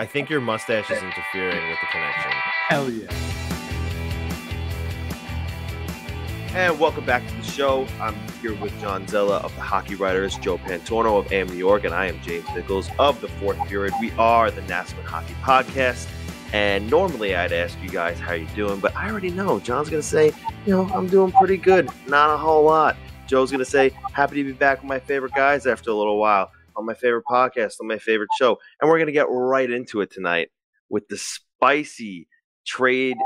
I think your mustache is interfering with the connection. Hell yeah. And welcome back to the show. I'm here with John Zella of the Hockey Writers, Joe Pantorno of AMNY, and I am James Nichols of the Fourth Period. We are the Nassau Hockey Podcast, and normally I'd ask you guys how you doing, but I already know. John's going to say, I'm doing pretty good, not a whole lot. Joe's going to say, happy to be back with my favorite guys after a little while on my favorite podcast, on my favorite show. And we're going to get right into it tonight with the spicy trade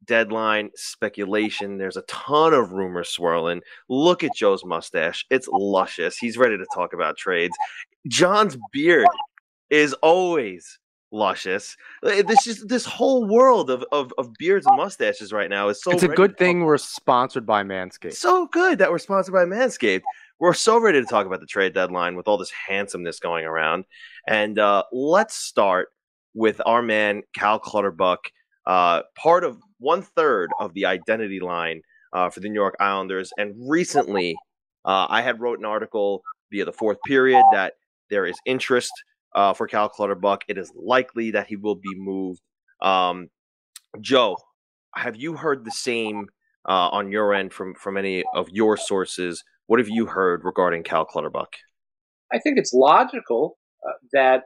deadline speculation. There's a ton of rumors swirling. Look at Joe's mustache. It's luscious. He's ready to talk about trades. John's beard is always luscious. This whole world of beards and mustaches right now is so. It's a good thing we're sponsored by Manscaped. So good that we're sponsored by Manscaped. We're so ready to talk about the trade deadline with all this handsomeness going around. And let's start with our man, Cal Clutterbuck, part of 1/3 of the identity line for the New York Islanders. And recently, I had wrote an article via the Fourth Period that there is interest for Cal Clutterbuck. It is likely that he will be moved. Joe, have you heard the same on your end from any of your sources? What have you heard regarding Cal Clutterbuck? I think it's logical that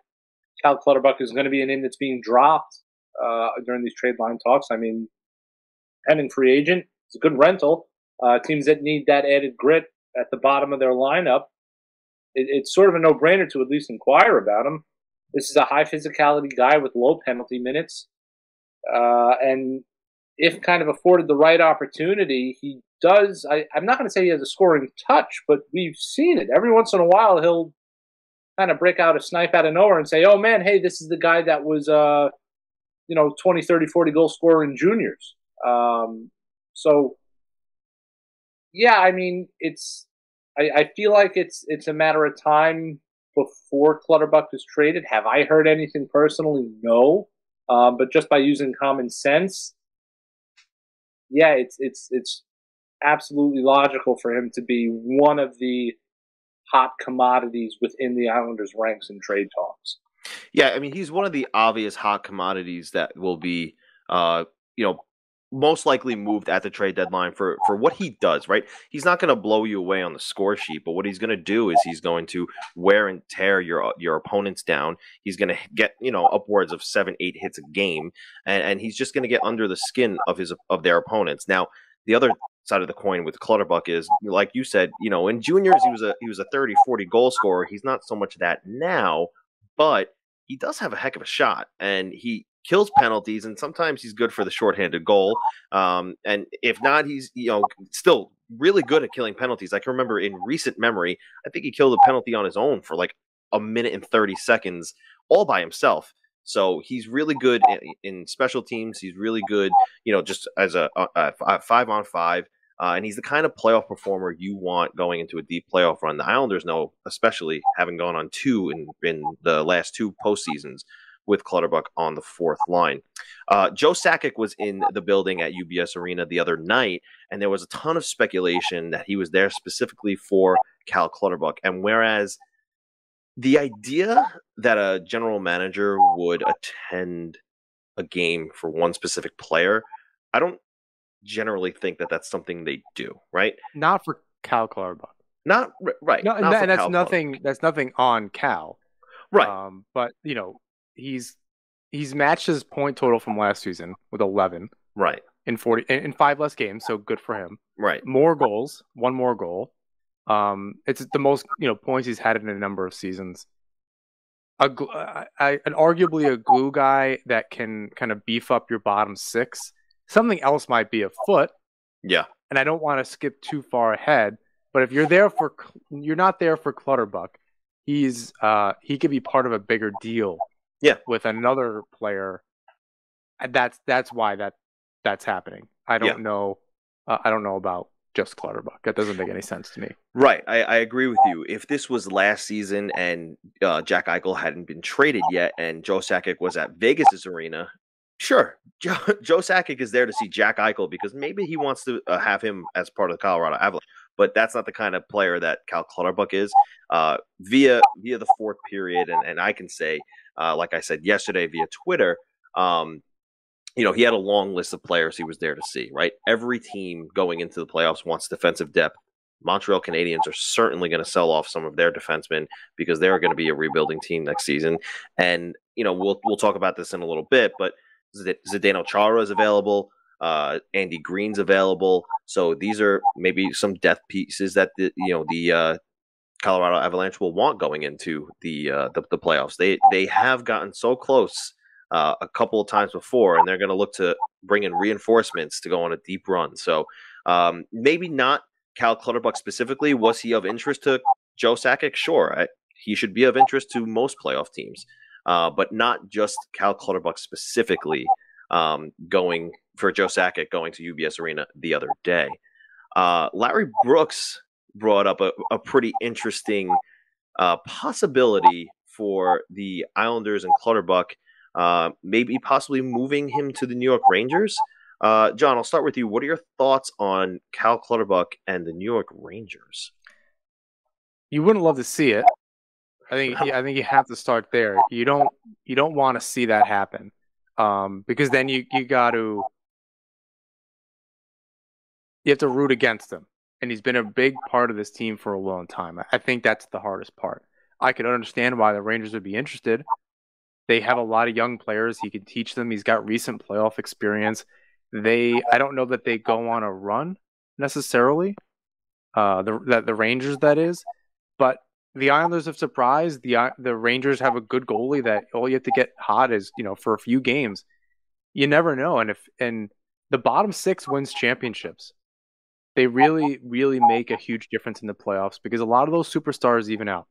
Cal Clutterbuck is going to be a name that's being dropped during these trade line talks. I mean, pending free agent, it's a good rental. Teams that need that added grit at the bottom of their lineup, it's sort of a no-brainer to at least inquire about him. This is a high physicality guy with low penalty minutes. And if kind of afforded the right opportunity, he does. I'm not going to say he has a scoring touch, but we've seen it. Every once in a while, he'll kind of break out a snipe out of nowhere and say, oh, man, hey, this is the guy that was, 20, 30, 40 goal scorer in juniors. So, yeah, I mean, I feel like it's a matter of time before Clutterbuck is traded. Have I heard anything personally? No. But just by using common sense, yeah, it's absolutely logical for him to be one of the hot commodities within the Islanders' ranks in trade talks. Yeah, I mean, he's one of the obvious hot commodities that will be, most likely moved at the trade deadline for what he does, right? He's not going to blow you away on the score sheet, but what he's going to do is he's going to wear and tear your opponents down. He's going to get, upwards of 7-8 hits a game, and he's just going to get under the skin of their opponents. Now, the other side of the coin with Clutterbuck is, like you said, in juniors he was a 30, 40 goal scorer. He's not so much that now, but he does have a heck of a shot, and he kills penalties, and sometimes he's good for the shorthanded goal. And if not, he's still really good at killing penalties. I can remember in recent memory, I think he killed a penalty on his own for like a minute and 30 seconds all by himself. So he's really good in special teams. He's really good, just as a 5-on-5. And he's the kind of playoff performer you want going into a deep playoff run. The Islanders know, especially having gone on 2 in the last 2 postseasons with Clutterbuck on the fourth line. Joe Sakic was in the building at UBS Arena the other night, and there was a ton of speculation that he was there specifically for Cal Clutterbuck. And whereas the idea that a general manager would attend a game for one specific player, I don't generally think that that's something they do, right? Not for Cal Clutterbuck. Not right. No, not and that's Cal nothing. Clutterbuck. That's nothing on Cal. Right. But he's matched his point total from last season with 11. Right. In 5 less games, so good for him. Right. More goals, 1 more goal. It's the most points he's had in a number of seasons. Arguably a glue guy that can kind of beef up your bottom 6. Something else might be afoot. Yeah. And I don't want to skip too far ahead, but if you're not there for Clutterbuck, he could be part of a bigger deal. Yeah. With another player. And that's why that's happening. I don't know. I don't know about just Clutterbuck. That doesn't make any sense to me. Right. I agree with you. If this was last season and Jack Eichel hadn't been traded yet and Joe Sakic was at Vegas' arena, sure, Joe Sakic is there to see Jack Eichel because maybe he wants to have him as part of the Colorado Avalanche. But that's not the kind of player that Cal Clutterbuck is. Via the Fourth Period, and I can say like I said yesterday via Twitter, he had a long list of players he was there to see, right? Every team going into the playoffs wants defensive depth. Montreal Canadiens are certainly going to sell off some of their defensemen because they're going to be a rebuilding team next season. And, we'll talk about this in a little bit, but Zdeno Chara is available. Andy Green's available. So these are maybe some depth pieces that the Colorado Avalanche will want going into the playoffs. They have gotten so close a couple of times before, and they're going to look to bring in reinforcements to go on a deep run. So maybe not Cal Clutterbuck specifically. Was he of interest to Joe Sakic? Sure. He should be of interest to most playoff teams, but not just Cal Clutterbuck specifically going for Joe Sakic going to UBS Arena the other day. Larry Brooks brought up a pretty interesting possibility for the Islanders and Clutterbuck, maybe possibly moving him to the New York Rangers. John, I'll start with you. What are your thoughts on Cal Clutterbuck and the New York Rangers? You wouldn't love to see it. I think you have to start there. You don't want to see that happen, because then you have to root against him. And he's been a big part of this team for a long time. I think that's the hardest part. I could understand why the Rangers would be interested. They have a lot of young players. He can teach them. He's got recent playoff experience. I don't know that they go on a run necessarily. The Rangers, that is. But the Islanders have surprised. The Rangers have a good goalie that all you have to get hot is, for a few games. You never know. And the bottom six wins championships. They really, really make a huge difference in the playoffs because a lot of those superstars even out.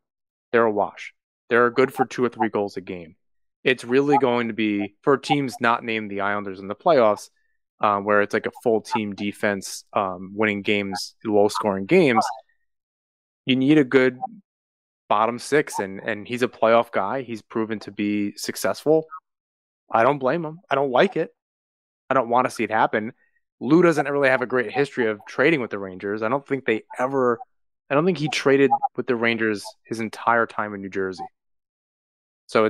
They're a wash. They're good for 2 or 3 goals a game. It's really going to be, for teams not named the Islanders in the playoffs, where it's like a full team defense, winning games, low-scoring games, you need a good bottom six, and he's a playoff guy. He's proven to be successful. I don't blame him. I don't like it. I don't want to see it happen. Lou doesn't really have a great history of trading with the Rangers. I don't think he traded with the Rangers his entire time in New Jersey. So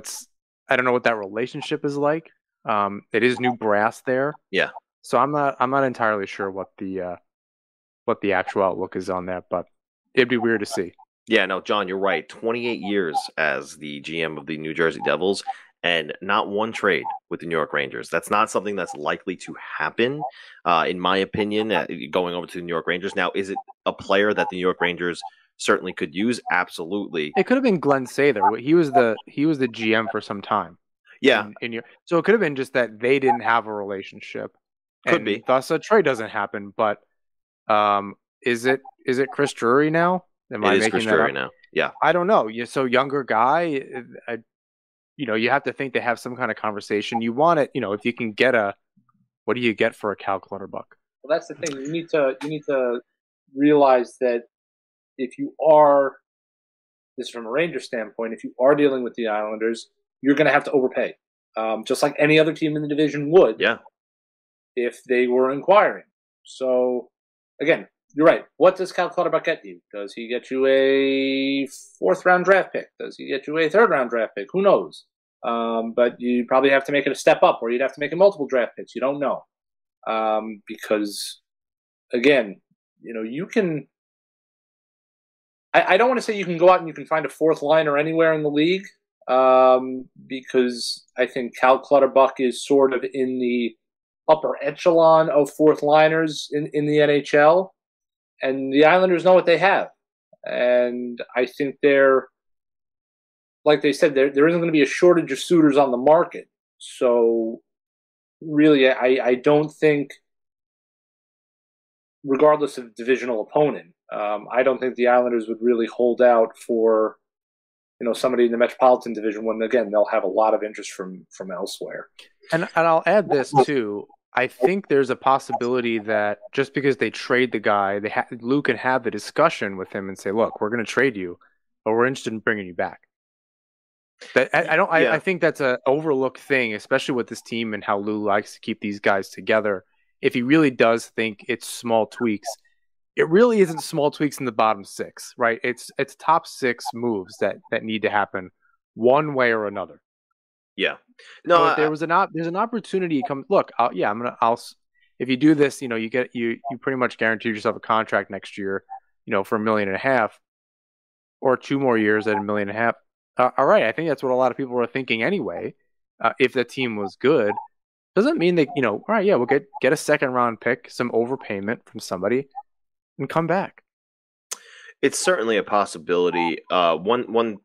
I don't know what that relationship is like. It is new brass there. Yeah. So I'm not entirely sure what the actual outlook is on that, but it'd be weird to see. Yeah, no, John, you're right. 28 years as the GM of the New Jersey Devils, and not one trade with the New York Rangers. That's not something that's likely to happen, in my opinion, going over to the New York Rangers. Now, is it a player that the New York Rangers certainly could use? Absolutely. It could have been Glenn Sather. He was the GM for some time. Yeah. So it could have been just that they didn't have a relationship. Could be. Thus a trade doesn't happen. But is it Chris Drury now? It is Chris Drury now. Yeah. I don't know. So younger guy, you have to think they have some kind of conversation. You want it, if you can get what do you get for a Cal Clutterbuck? Well, that's the thing. You need to realize that if you are, this is from a Ranger standpoint, if you are dealing with the Islanders, you're going to have to overpay, just like any other team in the division would. Yeah. If they were inquiring. So, again, you're right. What does Cal Clutterbuck get you? Does he get you a 4th-round draft pick? Does he get you a 3rd-round draft pick? Who knows? But you probably have to make it a step up, or you'd have to make it multiple draft picks. You don't know. Because, again, you can... I don't want to say you can go out and you can find a 4th liner anywhere in the league, because I think Cal Clutterbuck is sort of in the upper echelon of 4th liners in the NHL. And the Islanders know what they have. And I think like they said, there isn't going to be a shortage of suitors on the market. So really, I don't think, regardless of divisional opponent, I don't think the Islanders would really hold out for, somebody in the Metropolitan Division when, again, they'll have a lot of interest from elsewhere. And I'll add this too. I think there's a possibility that just because they trade the guy, Lou can have the discussion with him and say, "Look, we're going to trade you, but we're interested in bringing you back." I think that's an overlooked thing, especially with this team and how Lou likes to keep these guys together. If he really does think it's small tweaks, it really isn't small tweaks in the bottom 6, right? It's top 6 moves that need to happen one way or another. Yeah. No, So if there's an opportunity come look, if you do this, you pretty much guaranteed yourself a contract next year, for $1.5 million or 2 more years at $1.5 million. All right, I think that's what a lot of people were thinking anyway. If the team was good, doesn't mean that all right, yeah, we'll get a second round pick, some overpayment from somebody, and come back. it's certainly a possibility. One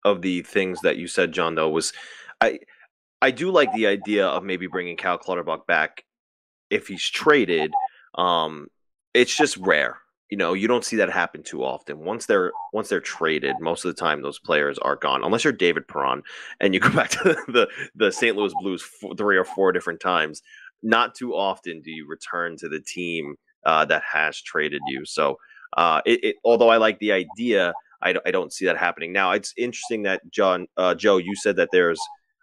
of the things that you said, John, though, was I do like the idea of maybe bringing Cal Clutterbuck back if he's traded. It's just rare. You don't see that happen too often. Once they're traded, most of the time those players are gone, unless you're David Perron and you go back to the St. Louis Blues 3 or 4 different times. Not too often do you return to the team that has traded you. So, although I like the idea, I don't see that happening. Now, it's interesting that Joe, you said that there's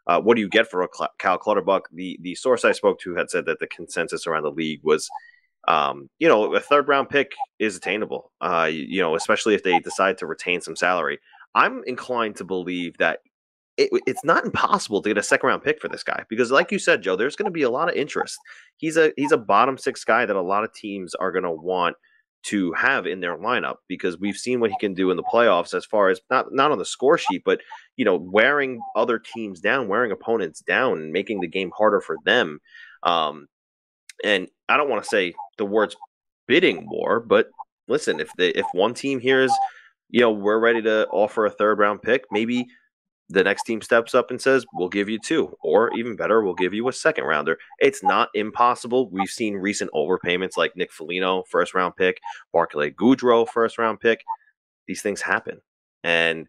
what do you get for a Cal Clutterbuck? The source I spoke to had said that the consensus around the league was, a third round pick is attainable. Especially if they decide to retain some salary. I'm inclined to believe that it's not impossible to get a second round pick for this guy because, like you said, Joe, there's going to be a lot of interest. He's a bottom 6 guy that a lot of teams are going to want to have in their lineup because we've seen what he can do in the playoffs as far as not on the score sheet, but wearing other teams down, wearing opponents down, and making the game harder for them. And I don't want to say the words bidding war, but listen, if one team here is, we're ready to offer a third round pick, maybe the next team steps up and says, we'll give you 2, or even better, we'll give you a second rounder. It's not impossible. We've seen recent overpayments like Nick Foligno, first round pick, Barclay Goodrow, first round pick. These things happen. And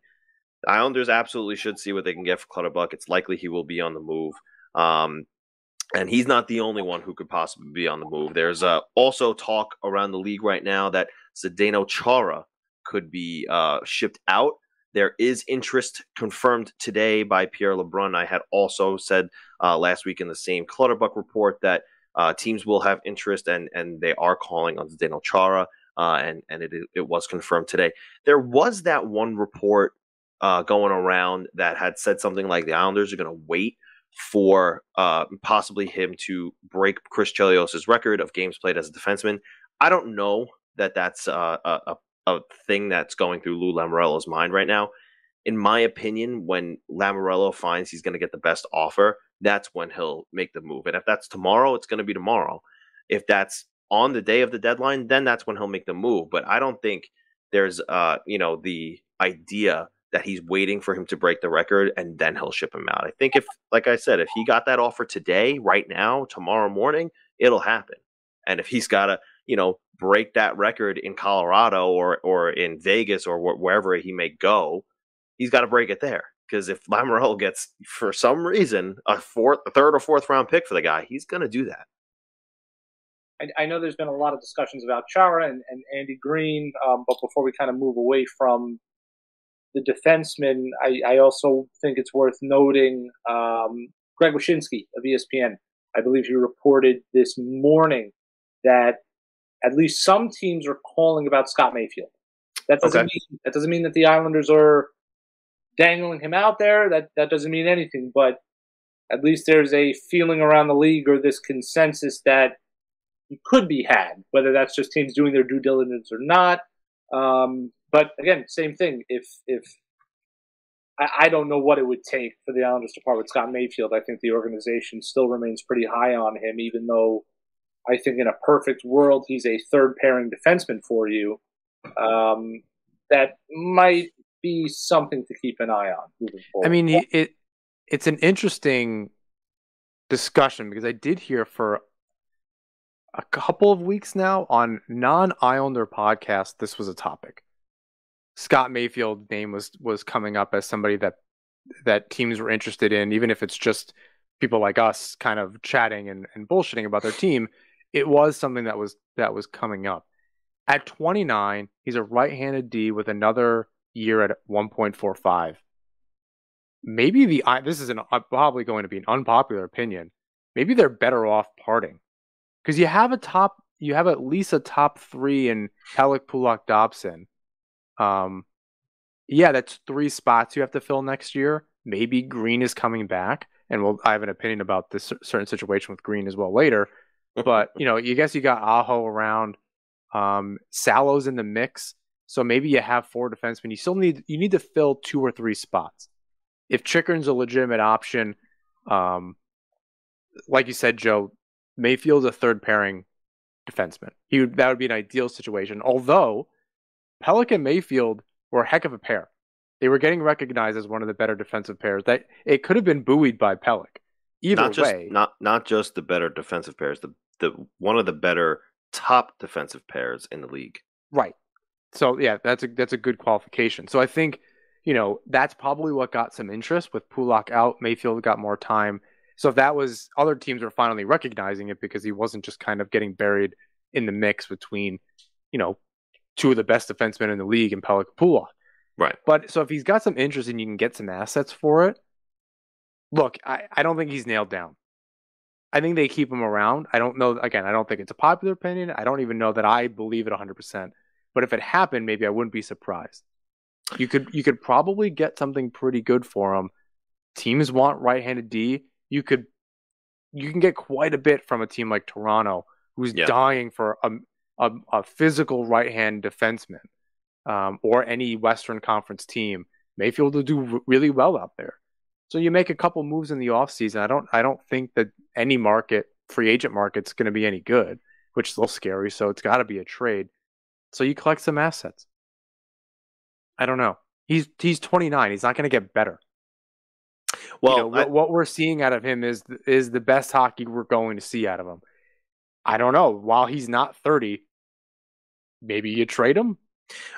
the Islanders absolutely should see what they can get for Clutterbuck. It's likely he will be on the move. And he's not the only one who could possibly be on the move. There's also talk around the league right now that Zdeno Chara could be shipped out. There is interest confirmed today by Pierre LeBrun. I had also said last week in the same Clutterbuck report that teams will have interest and they are calling on Zdeno Chara, and it was confirmed today. There was that one report going around that had said something like the Islanders are going to wait for possibly him to break Chris Chelios' record of games played as a defenseman. I don't know that that's a thing that's going through Lou Lamoriello's mind right now. In my opinion, when Lamoriello finds he's going to get the best offer, that's when he'll make the move. And if that's tomorrow, it's going to be tomorrow. If that's on the day of the deadline, then that's when he'll make the move. But I don't think there's, the idea that he's waiting for him to break the record and then he'll ship him out. I think like I said, if he got that offer today, right now, tomorrow morning, it'll happen. And if he's got to, break that record in Colorado or in Vegas or wherever he may go, he's got to break it there. Because if Lamoriello gets, for some reason, a third or fourth round pick for the guy, he's going to do that. I know there's been a lot of discussions about Chara and Andy Green, but before we kind of move away from the defenseman, I also think it's worth noting Greg Wyshynski of ESPN. I believe he reported this morning that at least some teams are calling about Scott Mayfield. That doesn't mean that the Islanders are dangling him out there. That doesn't mean anything, but at least there's a feeling around the league or this consensus that he could be had, whether that's just teams doing their due diligence or not. But again, same thing. If I don't know what it would take for the Islanders to part with Scott Mayfield. I think the organization still remains pretty high on him, even though I think in a perfect world he's a third pairing defenseman for you. That might be something to keep an eye on moving forward. I mean, it's an interesting discussion because I did hear for a couple of weeks now on non-Islander podcasts, this was a topic. Scott Mayfield's name was coming up as somebody that teams were interested in, even if it's just people like us kind of chatting and bullshitting about their team. It was something that was coming up. At 29, he's a right-handed D with another year at 1.45. Maybe this is probably going to be an unpopular opinion. Maybe they're better off parting because you have at least a top 3 in Pelech, Pulock, Dobson. That's 3 spots you have to fill next year. Maybe Green is coming back. and I have an opinion about this certain situation with Green as well later. But you guess you got Aho around, Salo's in the mix, so maybe you have 4 defensemen. You need to fill 2 or 3 spots. If Chikrin's a legitimate option, like you said, Joe, Mayfield's a third pairing defenseman. That would be an ideal situation. Although Pelech and Mayfield were a heck of a pair. They were getting recognized as one of the better defensive pairs. That it could have been buoyed by Pelech. Not just the better defensive pairs, the one of the better top defensive pairs in the league. Right. So yeah, that's a good qualification. So I think, that's probably what got some interest with Pulock out. Mayfield got more time. So if that was, other teams were finally recognizing it because he wasn't just kind of getting buried in the mix between, 2 of the best defensemen in the league and Pelech and Pulock. Right. But so if he's got some interest and you can get some assets for it, look, I don't think he's nailed down. I think they keep him around. I don't know. Again, I don't think it's a popular opinion. I don't even know that I believe it 100%. But if it happened, maybe I wouldn't be surprised. You could probably get something pretty good for him. Teams want right-handed D. You can get quite a bit from a team like Toronto, who's dying for a physical right-hand defenseman, or any Western Conference team. Mayfield will do really well out there. So you make a couple moves in the offseason. I don't think that any free agent market's going to be any good, which is a little scary. So it's got to be a trade. So you collect some assets. I don't know. He's 29. He's not going to get better. Well, what we're seeing out of him is the best hockey we're going to see out of him. I don't know. While he's not 30, maybe you trade him.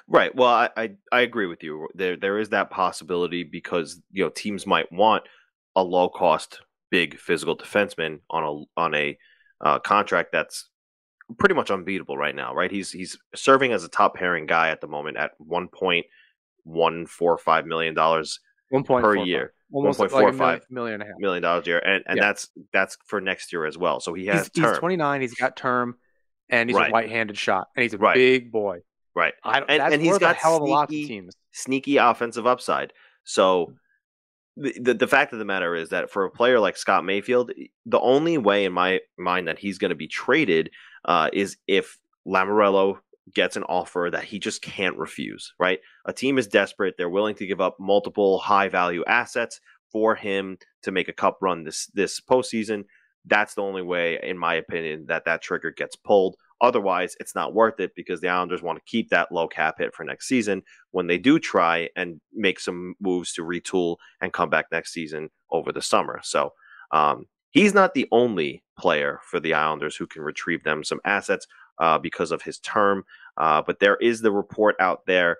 Right. Well, I agree with you. There is that possibility because teams might want a low cost, big physical defenseman on a contract that's pretty much unbeatable right now. Right. He's serving as a top pairing guy at the moment at $1.145 million per year. Almost $1.45 million a year, and that's for next year as well. So he's 29. He's got term, and he's a right-handed shot, and he's a big boy. Right, and he's got a hell of a lot of teams. Sneaky offensive upside. So the fact of the matter is that for a player like Scott Mayfield, the only way in my mind that he's going to be traded is if Lamoriello gets an offer that he just can't refuse, right? A team is desperate. They're willing to give up multiple high-value assets for him to make a cup run this postseason. That's the only way, in my opinion, that trigger gets pulled. Otherwise, it's not worth it because the Islanders want to keep that low cap hit for next season when they do try and make some moves to retool and come back next season over the summer. So he's not the only player for the Islanders who can retrieve them some assets because of his term. But there is the report out there,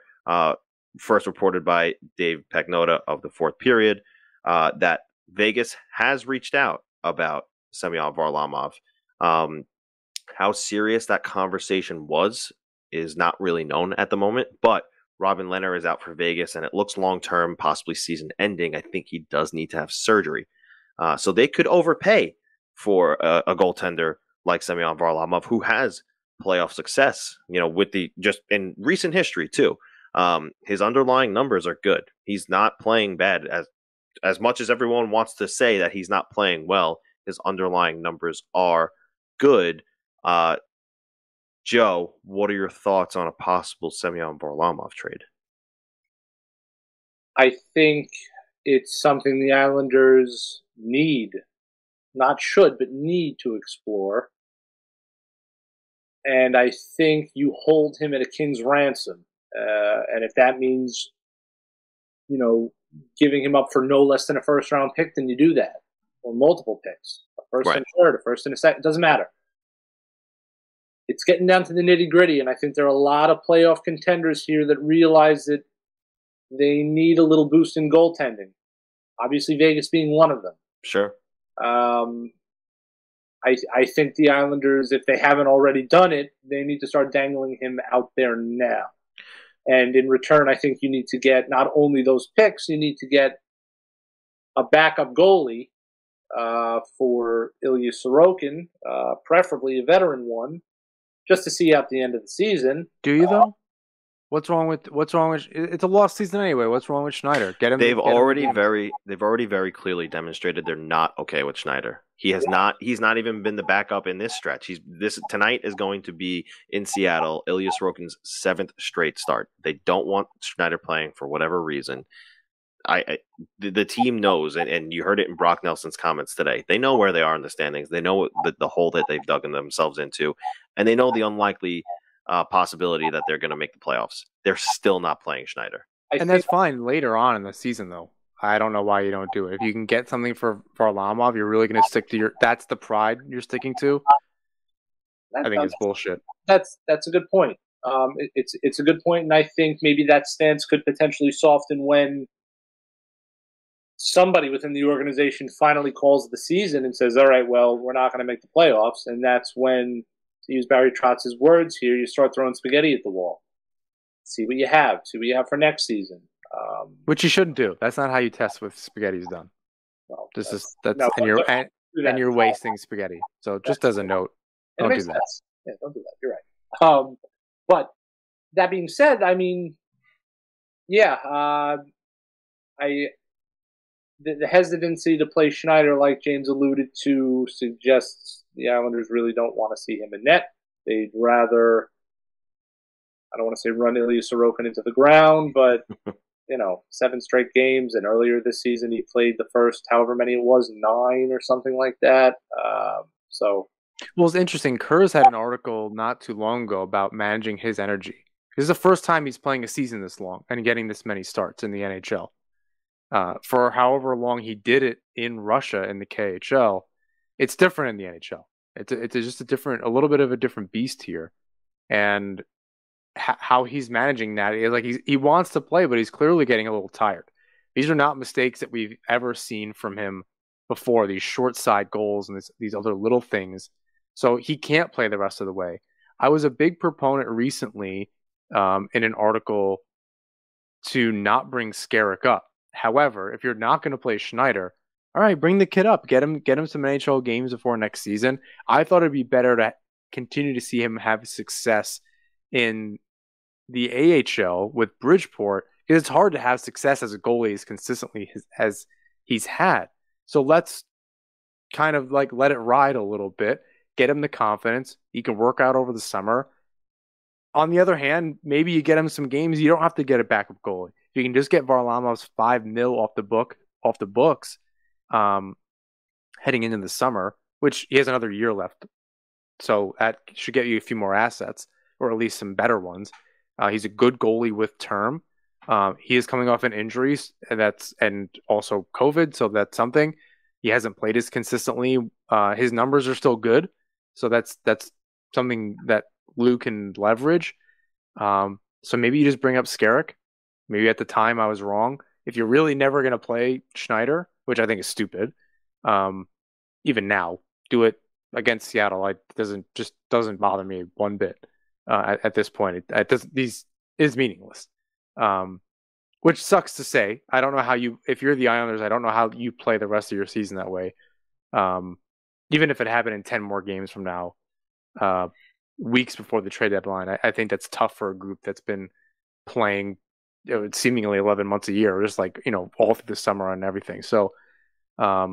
first reported by Dave Pagnotta of the Fourth Period, that Vegas has reached out about Semyon Varlamov. How serious that conversation was is not really known at the moment, but Robin Lehner is out for Vegas, and it looks long-term, possibly season-ending. I think he does need to have surgery. So they could overpay for a goaltender like Semyon Varlamov, who has playoff success, with just in recent history too. His underlying numbers are good. He's not playing bad as much as everyone wants to say that he's not playing well. His underlying numbers are good. Joe, what are your thoughts on a possible Semyon Varlamov trade? I think it's something the Islanders need, not should, but need to explore. And I think you hold him at a king's ransom. And if that means, giving him up for no less than a first-round pick, then you do that. Or multiple picks. A first and a third, a first and a second. It doesn't matter. It's getting down to the nitty-gritty, and I think there are a lot of playoff contenders here that realize that they need a little boost in goaltending. Obviously, Vegas being one of them. Sure. I think the Islanders, if they haven't already done it, they need to start dangling him out there now. And in return, I think you need to get not only those picks, you need to get a backup goalie for Ilya Sorokin, preferably a veteran one, just to see out the end of the season. Do you, though? What's wrong with it's a lost season anyway. What's wrong with Schneider? Get him. They've already very clearly demonstrated they're not okay with Schneider. He's not even been the backup in this stretch. This tonight is going to be in Seattle, Ilya Sorokin's 7th straight start. They don't want Schneider playing for whatever reason. The team knows, and you heard it in Brock Nelson's comments today. They know where they are in the standings. They know the hole that they've dug themselves into, and they know the unlikely possibility that they're going to make the playoffs. They're still not playing Schneider. And that's fine later on in the season, though. I don't know why you don't do it. If you can get something for Varlamov, you're really going to stick to that's the pride you're sticking to. I think it's bullshit. That's a good point. It's a good point, and I think maybe that stance could potentially soften when somebody within the organization finally calls the season and says, all right, well, we're not going to make the playoffs. And that's when, to use Barry Trotz's words here, you start throwing spaghetti at the wall. See what you have. See what you have for next season. Which you shouldn't do. That's not how you test with spaghetti's done. Well, and you're wasting spaghetti. So just as a note, don't do that. Yeah, don't do that. You're right. But that being said, I mean, yeah, the hesitancy to play Schneider, like James alluded to, suggests the Islanders really don't want to see him in net. They'd rather, I don't want to say run Ilya Sorokin into the ground, but 7 straight games, and earlier this season he played the first however many it was, 9 or something like that. Well, it's interesting. Kerr's had an article not too long ago about managing his energy. This is the first time he's playing a season this long and getting this many starts in the NHL. For however long he did it in Russia in the KHL, it's different in the NHL. It's just a little bit of a different beast here, and how he's managing that is like he wants to play, but he's clearly getting a little tired. These are not mistakes that we've ever seen from him before. These short side goals and these other little things, so he can't play the rest of the way. I was a big proponent recently in an article to not bring Skarek up. However, if you're not going to play Schneider, all right, bring the kid up. Get him some NHL games before next season. I thought it'd be better to continue to see him have success in the AHL with Bridgeport, because it's hard to have success as a goalie as consistently as he's had. So let's kind of like let it ride a little bit, get him the confidence. He can work out over the summer. On the other hand, maybe you get him some games. You don't have to get a backup goalie. If you can just get Varlamov's $5 million off the books, heading into the summer, which he has another year left, so that should get you a few more assets, or at least some better ones. He's a good goalie with term. He is coming off an injury, and also COVID, so that's something. He hasn't played as consistently. His numbers are still good, so that's something that Lou can leverage. So maybe you just bring up Skarek. Maybe at the time I was wrong. If you're really never going to play Schneider, which I think is stupid, even now, do it against Seattle. It doesn't bother me one bit at this point. These is meaningless, which sucks to say. I don't know if you're the Islanders, I don't know how you play the rest of your season that way. Even if it happened in 10 more games from now, weeks before the trade deadline, I think that's tough for a group that's been playing seemingly 11 months a year, just like, all through the summer and everything. So, I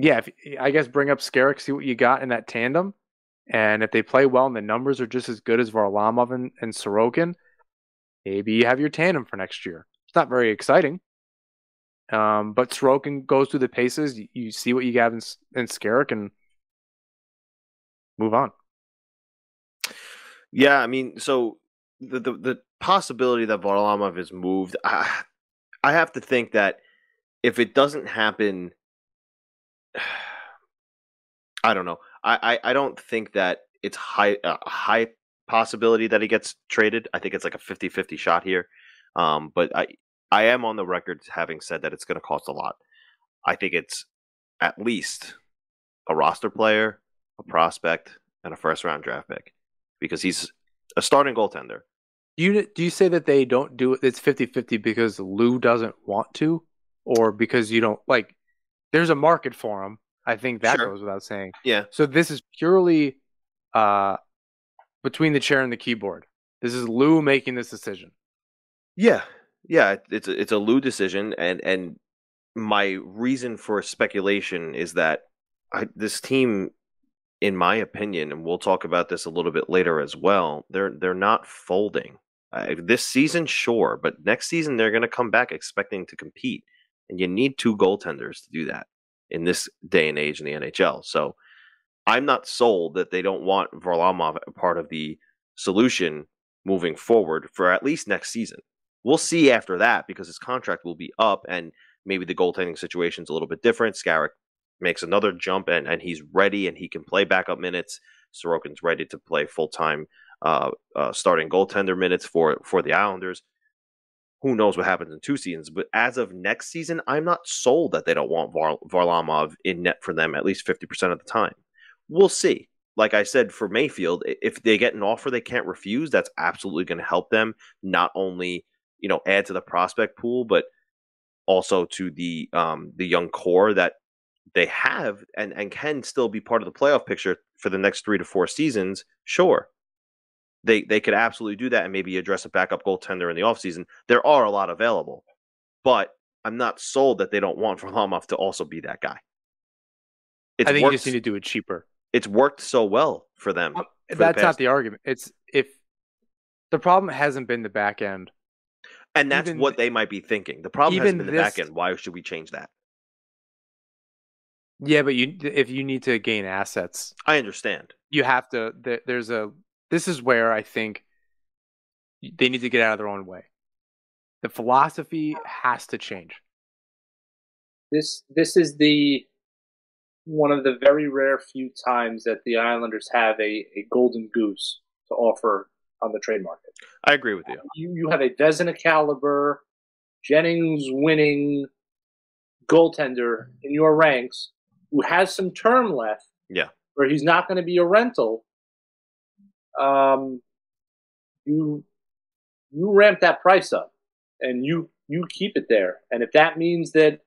guess bring up Skarek, see what you got in that tandem. And if they play well and the numbers are just as good as Varlamov and Sorokin, maybe you have your tandem for next year. It's not very exciting. But Sorokin goes through the paces. You see what you have in Skarek and move on. Yeah, I mean, so the possibility that Varlamov is moved, I have to think that if it doesn't happen, I don't know. I don't think that it's a high possibility that he gets traded. I think it's like a 50-50 shot here. But I am on the record having said that it's going to cost a lot. I think it's at least a roster player, a prospect, and a first-round draft pick, because he's a starting goaltender. Do you say that they don't do it? It's 50-50 because Lou doesn't want to, or because you don't like? There's a market for him. I think that goes without saying. Yeah. So this is purely between the chair and the keyboard. This is Lou making this decision. Yeah, it's a Lou decision, and my reason for speculation is that this team, in my opinion, and we'll talk about this a little bit later as well, they're not folding. This season, sure, but next season they're going to come back expecting to compete, and you need two goaltenders to do that in this day and age in the NHL. So I'm not sold that they don't want Varlamov a part of the solution moving forward for at least next season. We'll see after that because his contract will be up and maybe the goaltending situation's a little bit different. Skarek makes another jump and he's ready and he can play backup minutes. Sorokin's ready to play full-time starting goaltender minutes for the Islanders. Who knows what happens in 2 seasons? But as of next season, I'm not sold that they don't want Varlamov in net for them at least 50% of the time. We'll see. Like I said, for Mayfield, if they get an offer they can't refuse, that's absolutely going to help them not only add to the prospect pool, but also to the young core that they have and can still be part of the playoff picture for the next 3 to 4 seasons. Sure, they could absolutely do that and maybe address a backup goaltender in the offseason. There are a lot available, but I'm not sold that they don't want Varlamov to also be that guy. I think you just need to do it cheaper. It's worked so well for them. That's not the argument. It's if the problem hasn't been the back end. And that's what they might be thinking. The problem hasn't been the back end. Why should we change that? Yeah, but if you need to gain assets, I understand. You have to. This is where I think they need to get out of their own way. The philosophy has to change. This is one of the very rare few times that the Islanders have a golden goose to offer on the trade market. I agree with you. You have a Vezina caliber, Jennings winning goaltender in your ranks who has some term left. Yeah. Where he's not going to be a rental. You ramp that price up and you keep it there. And if that means that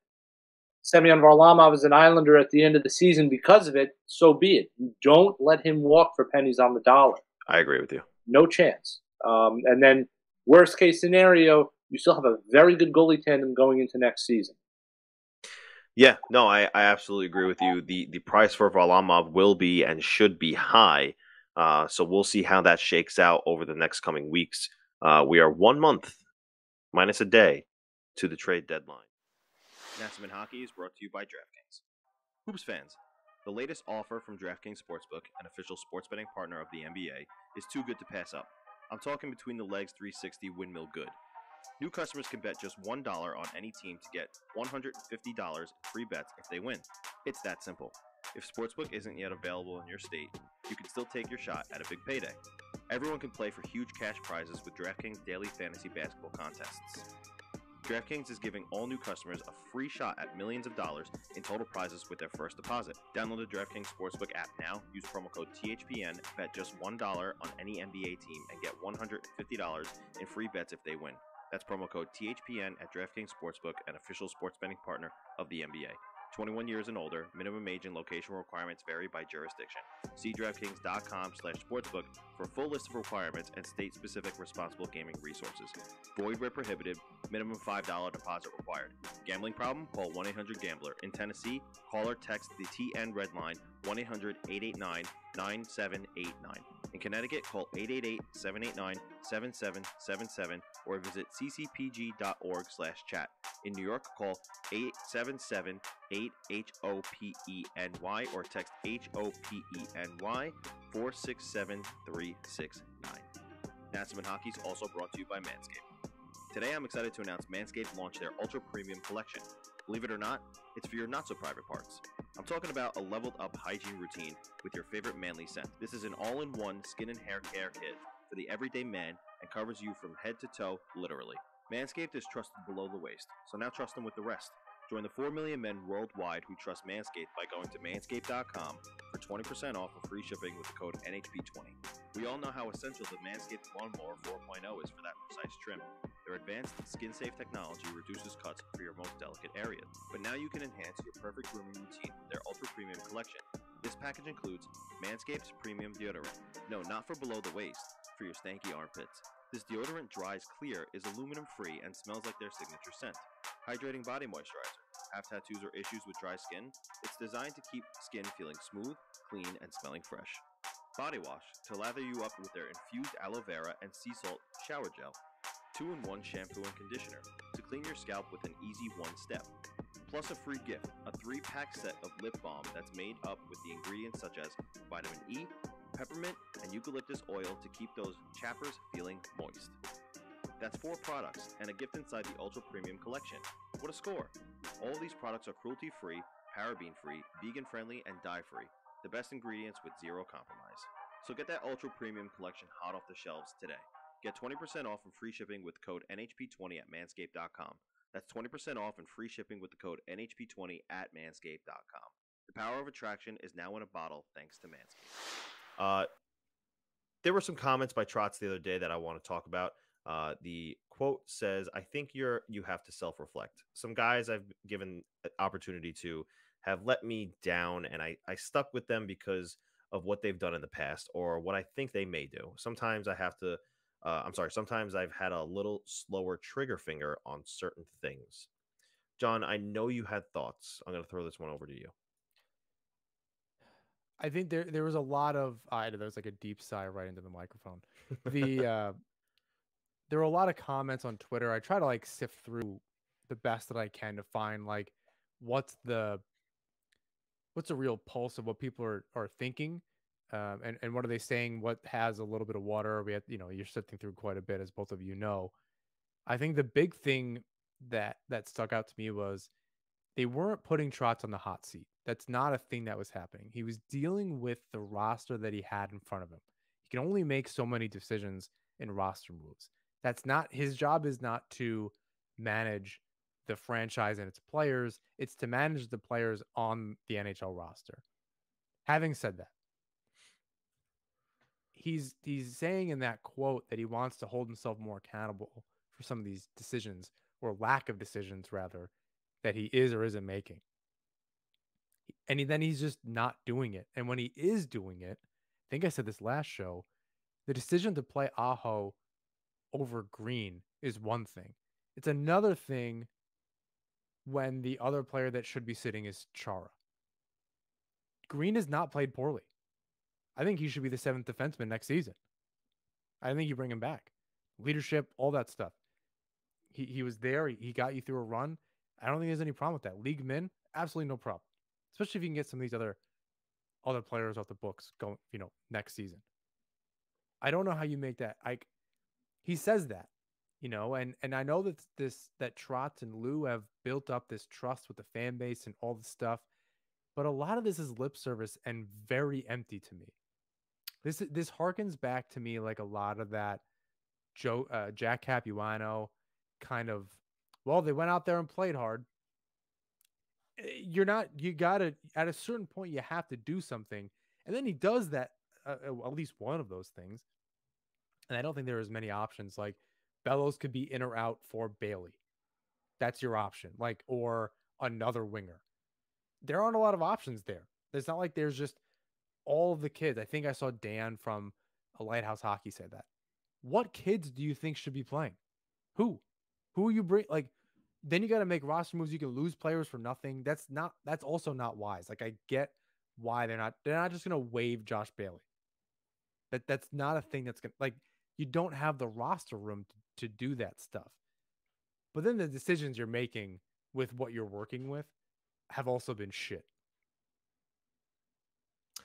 Semyon Varlamov is an Islander at the end of the season because of it, so be it. You don't let him walk for pennies on the dollar. I agree with you. No chance. And then worst case scenario, you still have a very good goalie tandem going into next season. Yeah, no, I absolutely agree with you. The price for Varlamov will be and should be high. So we'll see how that shakes out over the next coming weeks. We are 1 month, minus a day, to the trade deadline. Nassau Hockey is brought to you by DraftKings. Hoops fans, the latest offer from DraftKings Sportsbook, an official sports betting partner of the NBA, is too good to pass up. I'm talking between the legs 360 windmill good. New customers can bet just $1 on any team to get $150 in free bets if they win. It's that simple. If Sportsbook isn't yet available in your state, you can still take your shot at a big payday. Everyone can play for huge cash prizes with DraftKings daily fantasy basketball contests. DraftKings is giving all new customers a free shot at millions of dollars in total prizes with their first deposit. Download the DraftKings Sportsbook app now, use promo code THPN, bet just $1 on any NBA team, and get $150 in free bets if they win. That's promo code THPN at DraftKings Sportsbook, an official sports betting partner of the NBA. 21 years and older, minimum age and location requirements vary by jurisdiction. See DraftKings.com/sportsbook for a full list of requirements and state-specific responsible gaming resources. Void where prohibited, minimum $5 deposit required. Gambling problem? Call 1-800-GAMBLER. In Tennessee, call or text the TN Red Line 1-800-889-9789. In Connecticut, call 888-789-7777 or visit ccpg.org/chat. In New York, call 877-8-HOPENY or text HOPENY 467-369. Nassau Hockey is also brought to you by Manscaped. Today, I'm excited to announce Manscaped launched their Ultra Premium Collection. Believe it or not, it's for your not-so-private parts. I'm talking about a leveled-up hygiene routine with your favorite manly scent. This is an all-in-one skin and hair care kit for the everyday man and covers you from head to toe, literally. Manscaped is trusted below the waist, so now trust them with the rest. Join the 4 million men worldwide who trust Manscaped by going to manscaped.com for 20% off of free shipping with the code NHP20. We all know how essential the Manscaped Lawnmower 4.0 is for that precise trim. Their advanced skin-safe technology reduces cuts for your most delicate areas. But now you can enhance your perfect grooming routine with their Ultra Premium Collection. This package includes Manscaped's Premium Deodorant. No, not for below the waist. for your stanky armpits. This deodorant dries clear, is aluminum-free, and smells like their signature scent. Hydrating body moisturizer. Have tattoos or issues with dry skin? It's designed to keep skin feeling smooth, clean, and smelling fresh. Body wash, to lather you up with their infused aloe vera and sea salt shower gel. 2-in-1 shampoo and conditioner, to clean your scalp with an easy one step. Plus a free gift, a 3-pack set of lip balm that's made up with the ingredients such as vitamin E, peppermint, and eucalyptus oil to keep those chappers feeling moist. That's 4 products and a gift inside the Ultra Premium Collection. What a score! All these products are cruelty-free, paraben-free, vegan-friendly, and dye-free. The best ingredients with zero compromise. So get that Ultra Premium Collection hot off the shelves today. Get 20% off and free shipping with code NHP20 at manscaped.com. That's 20% off and free shipping with the code NHP20 at manscaped.com. The power of attraction is now in a bottle thanks to Manscaped. There were some comments by Trotz the other day that I want to talk about. The quote says, I think you have to self-reflect. Some guys I've given opportunity to have let me down, and I stuck with them because of what they've done in the past or what I think they may do. Sometimes I have to, sometimes I've had a little slower trigger finger on certain things. John, I know you had thoughts. I'm going to throw this one over to you. I think there was a lot of, there was like a deep sigh right into the microphone. There were a lot of comments on Twitter. I try to like sift through the best that I can to find like what's the real pulse of what people are thinking, and what are they saying? What has a little bit of water? We have, you're sifting through quite a bit, as both of you know. I think the big thing that stuck out to me was they weren't putting Trotz on the hot seat. That's not a thing that was happening. He was dealing with the roster that he had in front of him. He can only make so many decisions in roster moves. That's not his job. Is not to manage the franchise and its players. It's to manage the players on the NHL roster. Having said that, he's saying in that quote that he wants to hold himself more accountable for some of these decisions, or lack of decisions rather, that he is or isn't making. And then he's just not doing it. And when he is doing it, I think I said this last show, the decision to play Aho over Green is one thing. It's another thing when the other player that should be sitting is Chara. Green has not played poorly. I think he should be the 7th defenseman next season. I think you bring him back. Leadership, all that stuff. He was there. He got you through a run. I don't think there's any problem with that. League min, absolutely no problem. Especially if you can get some of these other players off the books going, next season. I don't know how you make that. He says that, and I know that that Trotz and Lou have built up this trust with the fan base and all this stuff, but a lot of this is lip service and very empty to me. This harkens back to me like a lot of that Jack Capuano kind of, well, they went out there and played hard. You gotta, at a certain point, you have to do something. And then he does that, at least one of those things. And I don't think there are as many options. Like Bellows could be in or out for Bailey. That's your option. Or another winger. There aren't a lot of options there. It's not like there's just all of the kids. I think I saw Dan from a Lighthouse Hockey say that. What kids do you think should be playing? Who you bring? Then you got to make roster moves. You can lose players for nothing. That's also not wise. I get why they're not just going to waive Josh Bailey. That's not a thing that's going to, you don't have the roster room to do that stuff. But then the decisions you're making with what you're working with have also been shit.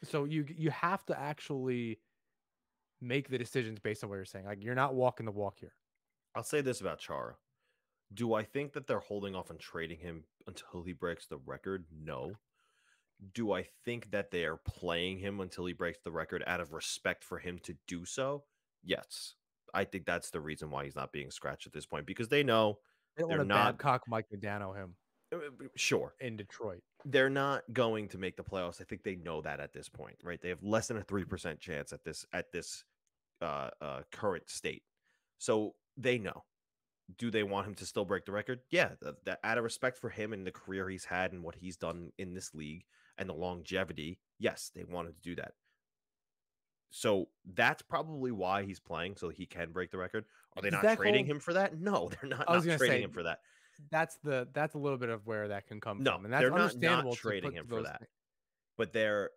So you have to actually make the decisions based on what you're saying. You're not walking the walk here. I'll say this about Chara. Do I think that they're holding off on trading him until he breaks the record? No. Do I think that they are playing him until he breaks the record out of respect for him to do so? Yes. I think that's the reason why he's not being scratched at this point, because they know they don't want to Babcock Mike Modano him. Sure. In Detroit. They're not going to make the playoffs. I think they know that at this point, right? They have less than a 3% chance at this current state. So they know. Do they want him to still break the record? Yeah, that out of respect for him and the career he's had and what he's done in this league and the longevity, yes, they wanted to do that. So that's probably why he's playing, so he can break the record. Are they Is not that trading whole- him for that? No, they're not. I was Not gonna trading say him for that. that's a little bit of where that can come No, from, and that's they're not understandable to trading put him for those that. things. But they're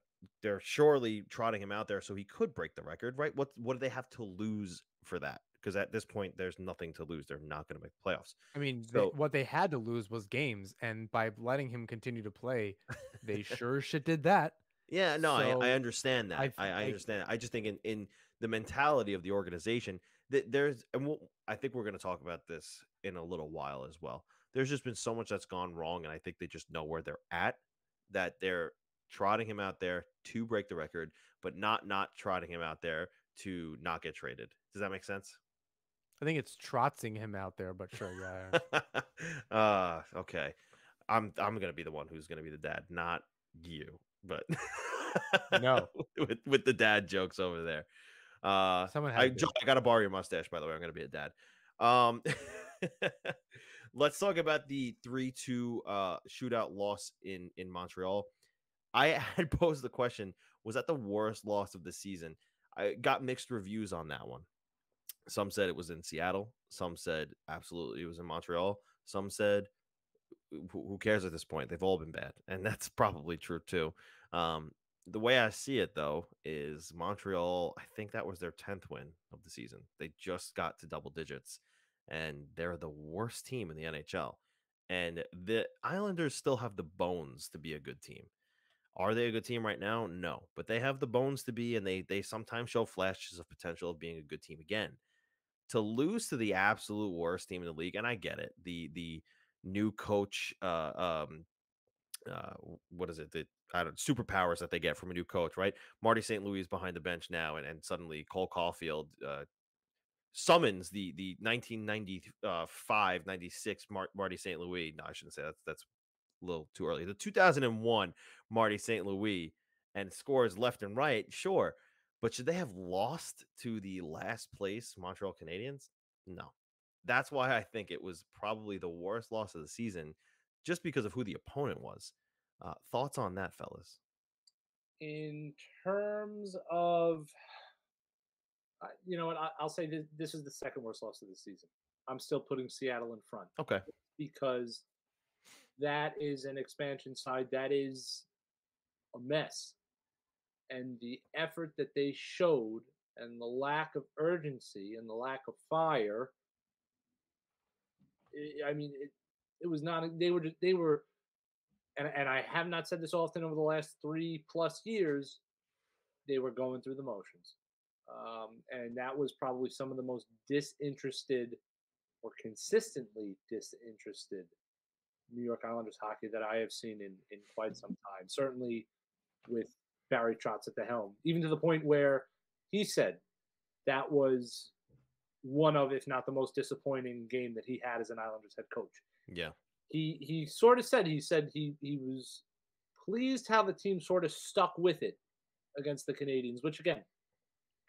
surely trotting him out there so he could break the record, right? What do they have to lose for that? Because at this point, there's nothing to lose. They're not going to make the playoffs. I mean, So what they had to lose was games, and by letting him continue to play, they sure shit did that. yeah, no, So I understand that. I I understand. I just think in the mentality of the organization that there's, and I think we're going to talk about this in a little while as well. There's just been so much that's gone wrong, and I think they just know where they're at. That they're trotting him out there to break the record, but not trotting him out there to not get traded. Does that make sense? think it's trotzing him out there, but sure, yeah. Okay. I'm gonna be the one who's gonna be the dad, not you, but No. with the dad jokes over there. Someone had Joe, I gotta borrow your mustache, by the way. I'm gonna be a dad. Um, let's talk about the 3-2 shootout loss in Montreal. I had posed the question: was that the worst loss of the season? I got mixed reviews on that one. Some said it was in Seattle. Some said absolutely it was in Montreal. Some said who cares at this point? They've all been bad, and that's probably true too. The way I see it, though, is Montreal. I think that was their 10th win of the season. They just got to double digits, and they're the worst team in the NHL. And the Islanders still have the bones to be a good team. Are they a good team right now? No, but they have the bones to be, and they sometimes show flashes of potential of being a good team again. To lose to the absolute worst team in the league, and I get it. The new coach, what is it? The I don't superpowers that they get from a new coach, right? Marty St. Louis is behind the bench now, and suddenly Cole Caulfield summons the 1995 96 Marty St. Louis. No, I shouldn't say that's a little too early. The 2001 Marty St. Louis and scores left and right, sure. But should they have lost to the last place Montreal Canadiens? No. That's why I think it was probably the worst loss of the season, just because of who the opponent was. Thoughts on that, fellas? In terms of, you know what, I'll say this is the second worst loss of the season. I'm still putting Seattle in front Okay. because that is an expansion side that is a mess. And the effort that they showed and the lack of urgency and the lack of fire, I mean, it was not, they were, and I have not said this often over the last 3+ years, they were going through the motions. And that was probably some of the most disinterested or consistently disinterested New York Islanders hockey that I have seen in quite some time. Certainly with Barry Trotz at the helm, even to the point where he said that was one of, if not the most disappointing game that he had as an Islanders head coach. Yeah. He sort of said he was pleased how the team sort of stuck with it against the Canadians, which again,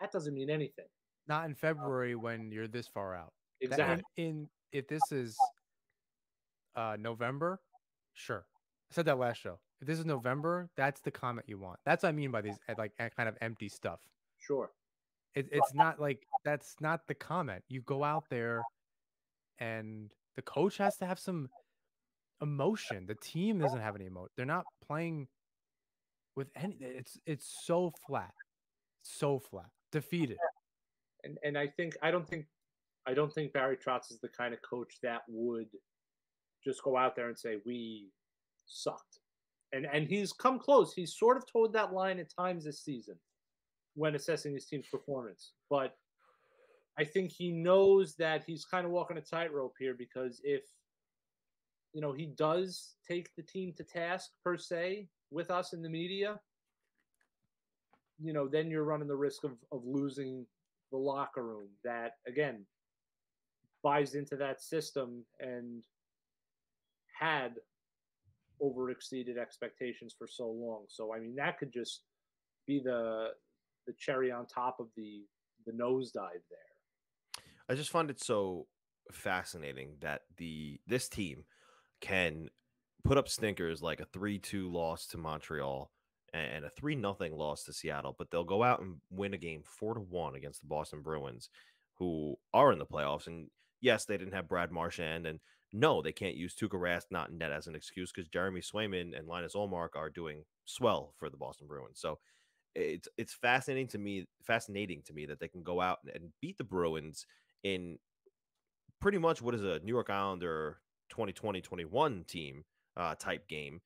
that doesn't mean anything. Not in February when you're this far out. Exactly. In if this is November, sure. I said that last show. If this is November, that's the comment you want. That's what I mean by these like kind of empty stuff. Sure. It's not like that's not the comment. You go out there and the coach has to have some emotion. The team doesn't have any emotion. They're not playing with any. It's so flat, defeated. And I don't think Barry Trotz is the kind of coach that would just go out there and say we sucked. And he's come close. He's sort of towed that line at times this season when assessing his team's performance. But I think he knows that he's kind of walking a tightrope here, because if he does take the team to task per se with us in the media, then you're running the risk of losing the locker room that, again, buys into that system and had overexceeded expectations for so long. So, I mean, that could just be the cherry on top of the nosedive there. I just find it so fascinating that this team can put up stinkers like a 3-2 loss to Montreal and a 3-0 loss to Seattle, but they'll go out and win a game 4-1 against the Boston Bruins, who are in the playoffs. And yes, they didn't have Brad Marchand, and no, they can't use Tuukka Rask not in net as an excuse because Jeremy Swayman and Linus Ullmark are doing swell for the Boston Bruins. So it's fascinating to me that they can go out and beat the Bruins in pretty much what is a New York Islander 2020-21 team type game,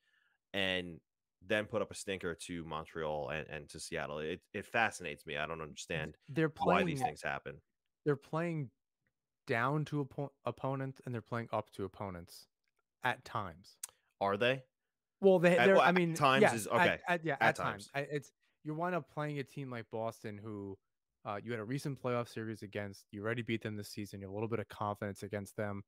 and then put up a stinker to Montreal and to Seattle. It fascinates me. I don't understand why these things happen. They're playing down to opponents and they're playing up to opponents at times. Are they? Well, I mean, times yes, is okay. At times. It's you wind up playing a team like Boston, who you had a recent playoff series against. You already beat them this season. You have a little bit of confidence against them.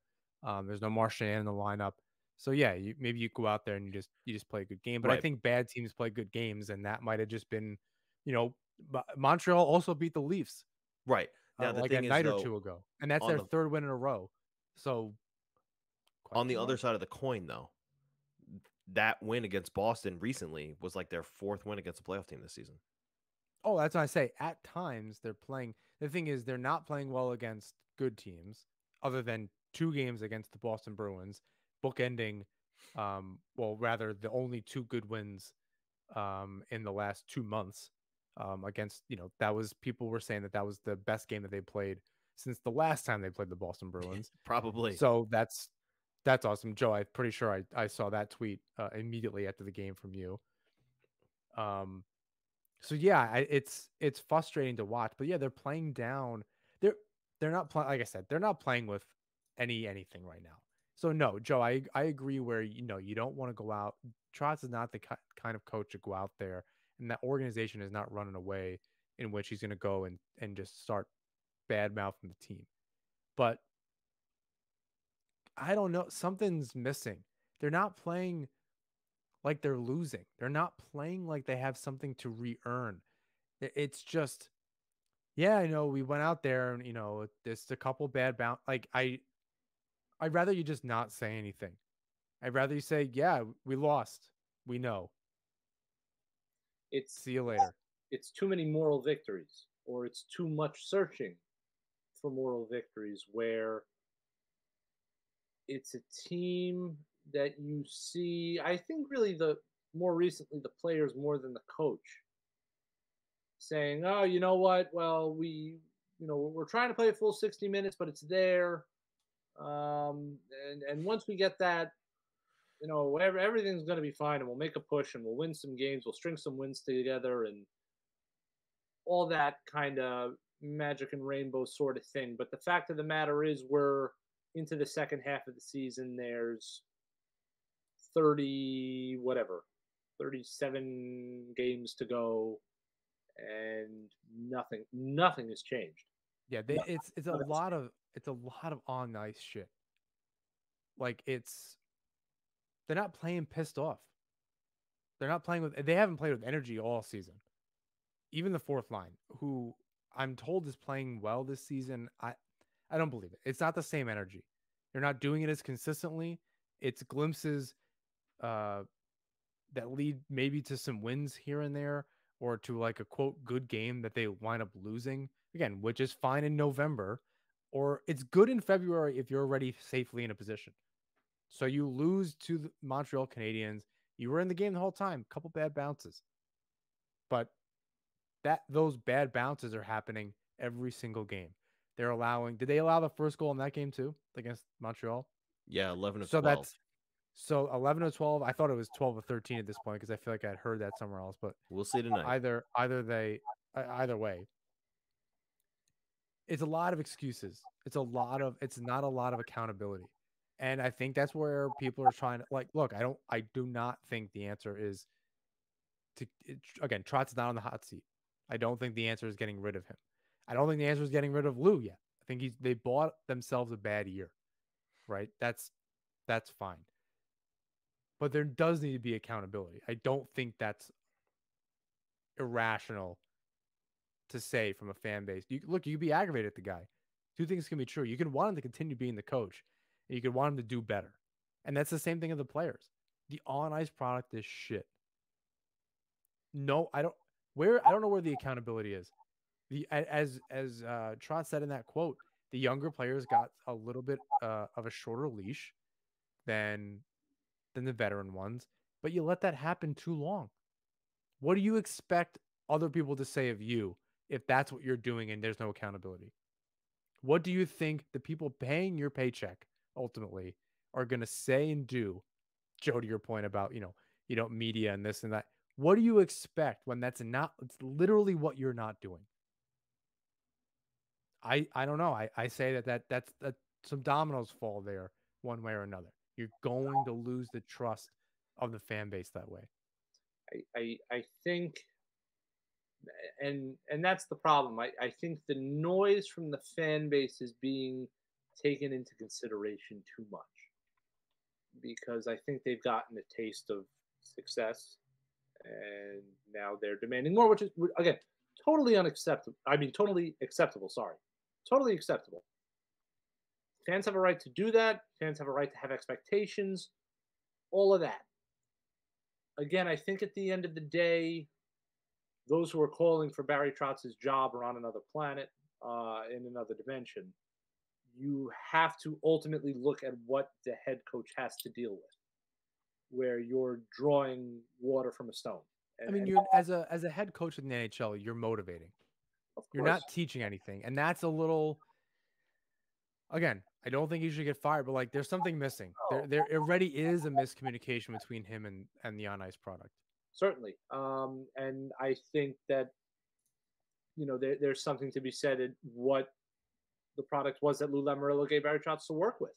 There's no Marchand in the lineup, so yeah, maybe you go out there and you just play a good game. But I think bad teams play good games, and that might have just been, Montreal also beat the Leafs, right? Now the like thing a is, night though, or two ago, and that's their third win in a row. So on the other side of the coin, though, that win against Boston recently was like their fourth win against a playoff team this season. Oh, that's what I say. At times they're playing. The thing is, they're not playing well against good teams, other than 2 games against the Boston Bruins, bookending. Rather, the only 2 good wins in the last 2 months against. That was, people were saying that was the best game that they played since the last time they played the Boston Bruins. Probably. So that's awesome, Joe. I'm pretty sure I saw that tweet immediately after the game from you. So yeah, it's frustrating to watch, but yeah, they're playing down. They're not playing, like I said, they're not playing with anything right now. So no, Joe, I agree where you don't want to go out. Trotz is not the kind of coach to go out there, and that organization is not running away in which he's going to go and just start bad mouthing the team. But I don't know, something's missing. They're not playing like they're losing. They're not playing like they have something to re-earn. It's just, yeah, we went out there and, there's a couple bad bounce. Like I'd rather you just not say anything. I'd rather you say, yeah, we lost. We know. See you later. It's too many moral victories, or it's too much searching for moral victories, where it's a team that you see, I think really more recently the players more than the coach, saying, oh, you know what? Well, we're trying to play a full 60 minutes, but it's there. And once we get that, everything's going to be fine, and we'll make a push and we'll win some games. We'll string some wins together and all that kind of magic and rainbow sort of thing. But the fact of the matter is, we're into the second half of the season. There's 37 games to go, and nothing has changed. Yeah, it's a lot of on ice shit. Like they're not playing pissed off. They haven't played with energy all season. Even the fourth line, who I'm told is playing well this season, I don't believe it. It's not the same energy. They're not doing it as consistently. It's glimpses that lead maybe to some wins here and there, or to like a quote good game that they wind up losing again, which is fine in November, or it's good in February if you're already safely in a position. So you lose to the Montreal Canadiens. You were in the game the whole time, couple bad bounces, but those bad bounces are happening every single game. Did they allow the first goal in that game too against Montreal? Yeah, 11 of 12. So 11 of 12. I thought it was 12 of 13 at this point, because I feel like I'd heard that somewhere else. But we'll see tonight. Either way, it's a lot of excuses. It's not a lot of accountability, and I think that's where people are trying to look. I do not think the answer is again, Trotz is not on the hot seat. I don't think the answer is getting rid of him. I don't think the answer is getting rid of Lou yet. I think they bought themselves a bad year, right? That's fine. But there does need to be accountability. I don't think that's irrational to say from a fan base. You could be aggravated at the guy. 2 things can be true. You can want him to continue being the coach, and you can want him to do better. And that's the same thing of the players. The on-ice product is shit. no, I don't know where the accountability is. As Trotz said in that quote, the younger players got a little bit of a shorter leash than the veteran ones, but you let that happen too long. What do you expect other people to say of you if that's what you're doing and there's no accountability? What do you think the people paying your paycheck ultimately are going to say and do? Joe, to your point about, media and this and that. What do you expect when it's literally what you're not doing? I don't know. I say that's some dominoes fall there one way or another. You're going to lose the trust of the fan base that way. I think, and that's the problem. I think the noise from the fan base is being taken into consideration too much, because I think they've gotten a taste of success, and now they're demanding more, which is, again, totally unacceptable. I mean, totally acceptable. Sorry, totally acceptable. Fans have a right to do that. Fans have a right to have expectations. All of that. Again, I think at the end of the day, those who are calling for Barry Trotz's job are on another planet, in another dimension. You have to ultimately look at what the head coach has to deal with, where you're drawing water from a stone. I mean, you're as a head coach in the NHL, you're motivating. You're not teaching anything, and that's a little. Again, I don't think he should get fired, but there's something missing. There already is a miscommunication between him and the on ice product. Certainly, and I think that there's something to be said at what the product was that Lou Lamoriello gave Barry Trotz to work with.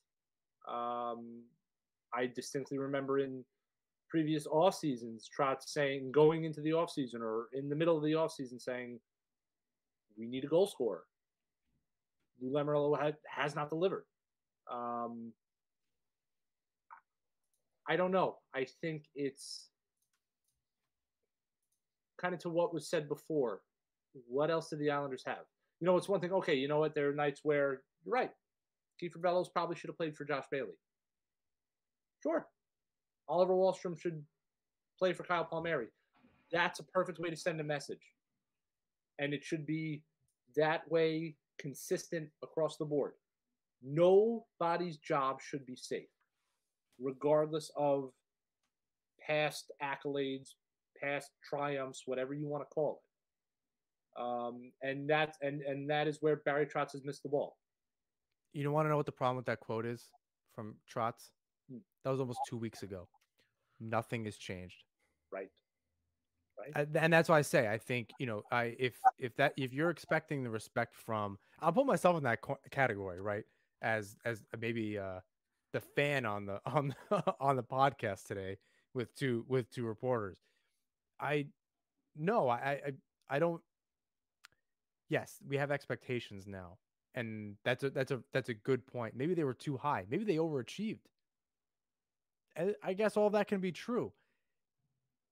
I distinctly remember in previous off seasons, Trotz saying, going into the off season or in the middle of the off season, saying, "We need a goal scorer." Lou Lamoriello has not delivered. I don't know. I think it's kind of to what was said before. What else do the Islanders have? It's one thing. Okay, you know what? There are nights where you're right. Kiefer Bellows probably should have played for Josh Bailey. Sure. Oliver Wahlstrom should play for Kyle Palmieri. That's a perfect way to send a message. And it should be that way, consistent across the board. Nobody's job should be safe, regardless of past accolades, past triumphs, whatever you want to call it. And that is where Barry Trotz has missed the ball. You don't want to know what the problem with that quote is from Trotz? That was almost 2 weeks ago. Nothing has changed. Right. And that's why I say, I think, if you're expecting the respect from, I'll put myself in that category, right? As maybe the fan on the podcast today with two reporters. I don't. Yes, we have expectations now, and that's a good point. Maybe they were too high. Maybe they overachieved. I guess all of that can be true.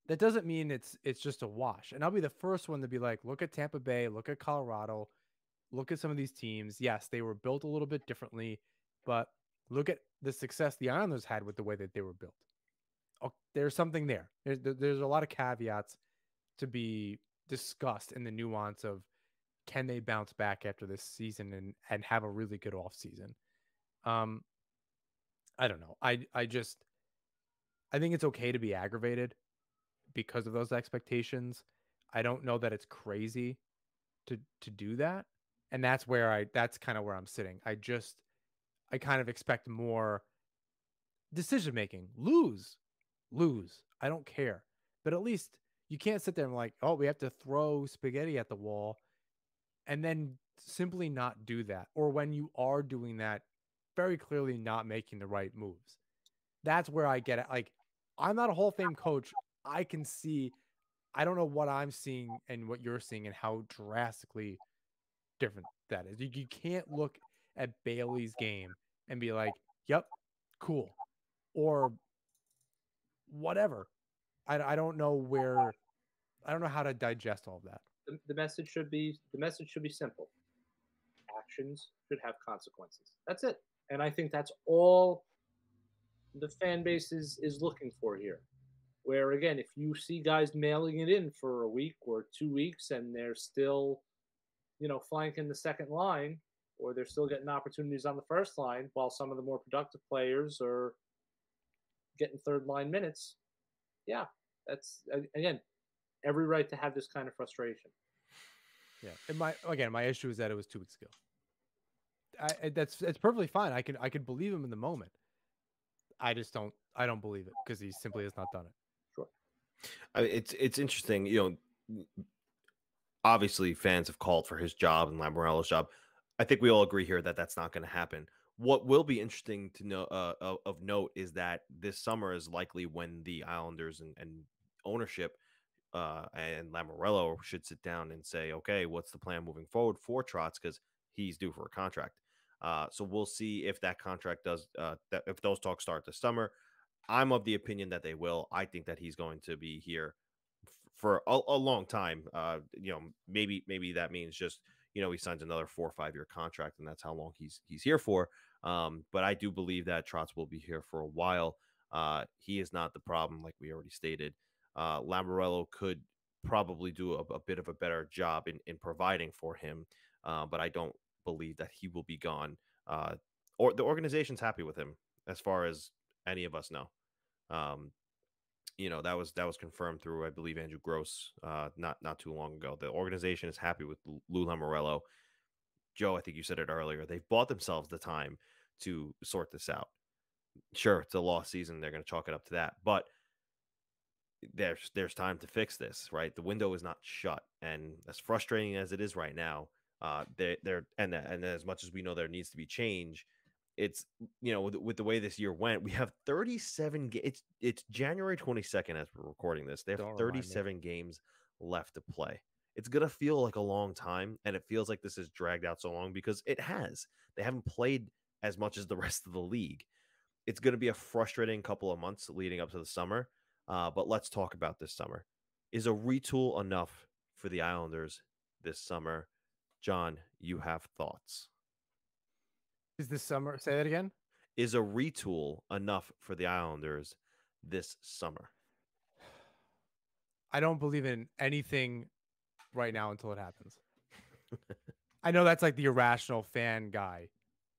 That doesn't mean it's just a wash. And I'll be the first one to be like, look at Tampa Bay, look at Colorado, look at some of these teams. Yes, they were built a little bit differently, but look at the success the Islanders had with the way that they were built. Oh, there's something there. There's a lot of caveats to be discussed in the nuance of, can they bounce back after this season and have a really good off season? I don't know. I think it's okay to be aggravated because of those expectations. I don't know that it's crazy to do that. And that's kind of where I'm sitting. I kind of expect more decision making. Lose. I don't care. But at least you can't sit there and like, oh, we have to throw spaghetti at the wall and then simply not do that. Or when you are doing that, very clearly not making the right moves. That's where I get it. Like, I'm not a Hall of Fame coach. I can see, I don't know what I'm seeing and what you're seeing and how drastically different that is. You can't look at Bailey's game and be like, yep, cool. Or whatever. I don't know how to digest all of that. The message should be simple. Actions should have consequences. That's it. And I think that's all the fan base is looking for here. Where again, if you see guys mailing it in for a week or 2 weeks and they're still, flanking the second line, or they're still getting opportunities on the first line, while some of the more productive players are getting third line minutes, yeah, that's again every right to have this kind of frustration. Yeah, and my issue is that it was 2 weeks ago. It's perfectly fine. I could believe him in the moment. I don't believe it because he simply has not done it. Sure. It's interesting. Obviously fans have called for his job and Lamoriello's job. I think we all agree here that that's not going to happen. What will be interesting to know of note is that this summer is likely when the Islanders and ownership and Lamoriello should sit down and say, okay, what's the plan moving forward for Trotz, because he's due for a contract. So we'll see if that contract does if those talks start this summer. I'm of the opinion that they will. I think that he's going to be here for a long time. Maybe that means just he signs another 4 or 5 year contract, and that's how long he's here for. But I do believe that Trotz will be here for a while. He is not the problem, like we already stated. Lamoriello could probably do a bit of a better job in providing for him, but I don't believe that he will be gone. Or the organization's happy with him, as far as any of us know. That was confirmed through, I believe, Andrew Gross not too long ago. The organization is happy with Lou Lamoriello. Joe, I think you said it earlier. They've bought themselves the time to sort this out. Sure, it's a lost season. They're going to chalk it up to that, but there's time to fix this, right? The window is not shut, and as frustrating as it is right now, and as much as we know there needs to be change, it's with the way this year went, we have 37 it's January 22nd as we're recording this. They have 37 games left to play. It's gonna feel like a long time, and it feels like this has dragged out so long because it has. They haven't played as much as the rest of the league. It's gonna be a frustrating couple of months leading up to the summer. But let's talk about this summer. Is a retool enough for the Islanders this summer? John, you have thoughts. Is this summer? Say that again. Is a retool enough for the Islanders this summer? I don't believe in anything right now until it happens. I know that's like the irrational fan guy.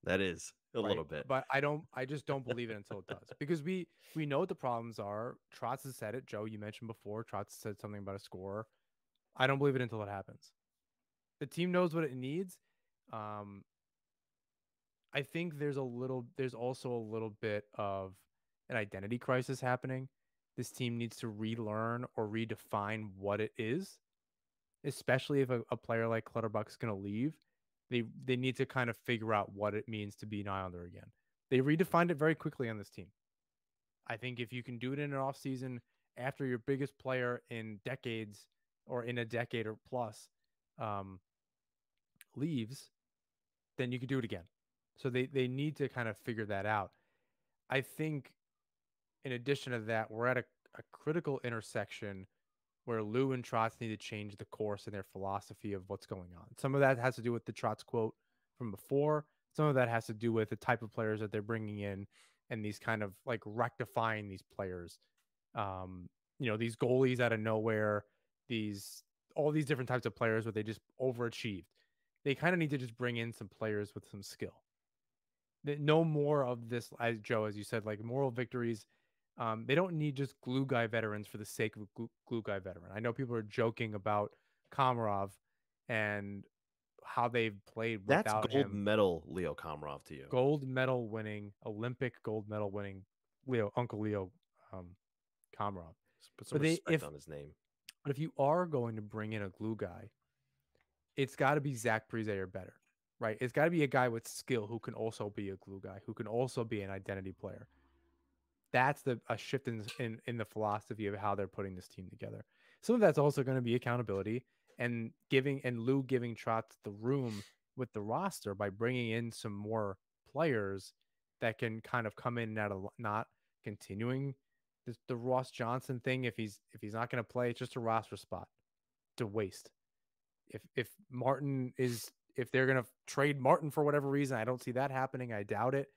That is a little bit, but I just don't believe it until it does, because we know what the problems are. Trotz has said it. Joe, you mentioned before, Trotz said something about a scorer. I don't believe it until it happens. The team knows what it needs. I think there's also a little bit of an identity crisis happening. This team needs to relearn or redefine what it is, especially if a player like Clutterbuck is going to leave. They need to kind of figure out what it means to be an Islander again. They redefined it very quickly on this team. I think if you can do it in an offseason after your biggest player in decades, or in a decade or plus, leaves, then you can do it again. So they need to kind of figure that out. I think in addition to that, we're at a critical intersection where Lou and Trotz need to change the course in their philosophy of what's going on. Some of that has to do with the Trotz quote from before. Some of that has to do with the type of players that they're bringing in, and these kind of like rectifying these players. These goalies out of nowhere, all these different types of players where they just overachieved. They kind of need to just bring in some players with some skill. No more of this, as Joe, as you said, like moral victories. They don't need just glue guy veterans for the sake of glue guy veteran. I know people are joking about Komarov and how they've played without him. That's gold medal Leo Komarov to you. Olympic gold medal winning Uncle Leo Komarov. Put some respect on his name. But if you are going to bring in a glue guy, it's got to be Zach Parise or better, right? It's got to be a guy with skill who can also be a glue guy, who can also be an identity player. That's a shift in the philosophy of how they're putting this team together. Some of that's also going to be accountability and Lou giving Trotz the room with the roster by bringing in some more players that can kind of come in and out of, not continuing the Ross Johnson thing. If he's not going to play, it's just a roster spot to waste. If they're going to trade Martin for whatever reason, I don't see that happening. I doubt it.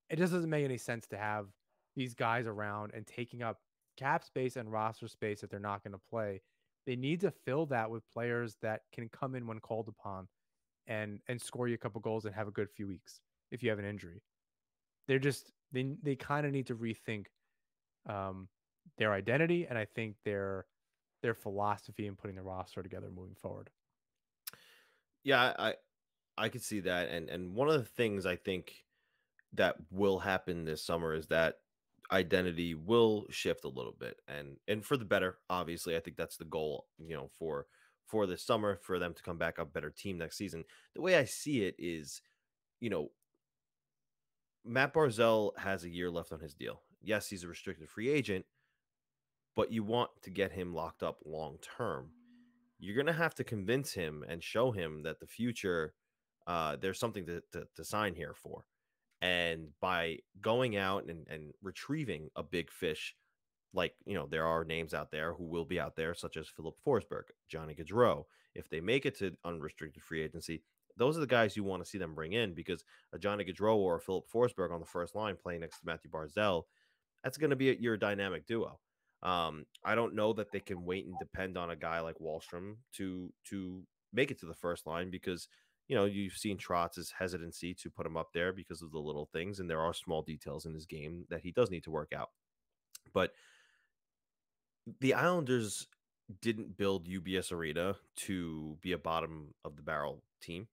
It just doesn't make any sense to have these guys around and taking up cap space and roster space that they're not going to play. They need to fill that with players that can come in when called upon and score you a couple goals and have a good few weeks if you have an injury. They're just they kind of need to rethink their identity, and I think their philosophy in putting the roster together moving forward. Yeah, I could see that, and one of the things I think that will happen this summer is that identity will shift a little bit, and for the better. Obviously, I think that's the goal, for this summer, for them to come back a better team next season. The way I see it is, Matt Barzal has a year left on his deal. Yes, he's a restricted free agent, but you want to get him locked up long term. You're going to have to convince him and show him that the future, there's something to sign here for. And by going out and retrieving a big fish, like, there are names out there who will be out there, such as Philip Forsberg, Johnny Gaudreau. If they make it to unrestricted free agency, those are the guys you want to see them bring in, because a Johnny Gaudreau or a Philip Forsberg on the first line playing next to Matthew Barzal, that's going to be your dynamic duo. I don't know that they can wait and depend on a guy like Wahlstrom to make it to the first line, because you've seen Trotz's hesitancy to put him up there because of the little things, and there are small details in his game that he does need to work out. But the Islanders didn't build UBS Arena to be a bottom of the barrel team.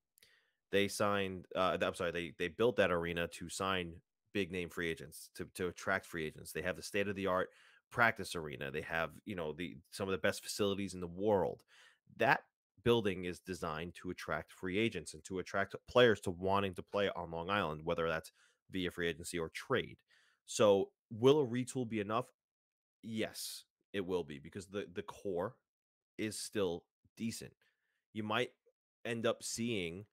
They signed, they built that arena to sign big name free agents, to attract free agents. They have the state of the art practice arena. They have, some of the best facilities in the world. That building is designed to attract free agents and to attract players to wanting to play on Long Island, whether that's via free agency or trade. So will a retool be enough? Yes, it will be, because the core is still decent. You might end up seeing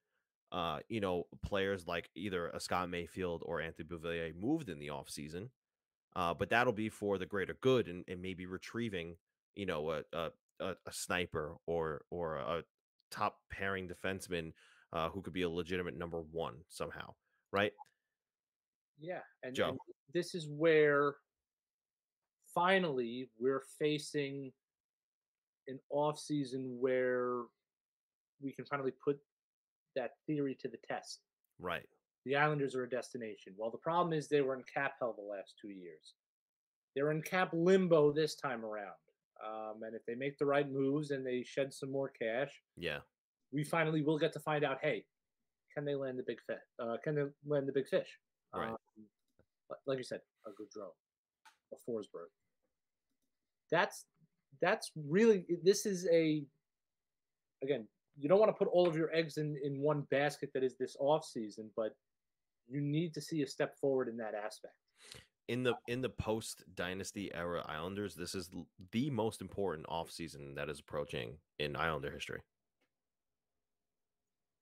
players like either a Scott Mayfield or Anthony Beauvillier moved in the offseason. But that'll be for the greater good, and maybe retrieving, a sniper or a top pairing defenseman who could be a legitimate number one somehow, right? Yeah, and Joe. this is where finally we're facing an off season where we can finally put that theory to the test. Right. The Islanders are a destination. Well, the problem is they were in cap hell the last 2 years. They're in cap limbo this time around. And if they make the right moves and they shed some more cash, yeah, we finally will get to find out, hey, can they land the big fish? Right. Like you said, a Gaudreau, a Forsberg. That's really, this is again, you don't want to put all of your eggs in one basket that is this off season, but you need to see a step forward in that aspect. In the post dynasty era Islanders, this is the most important offseason that is approaching in Islander history.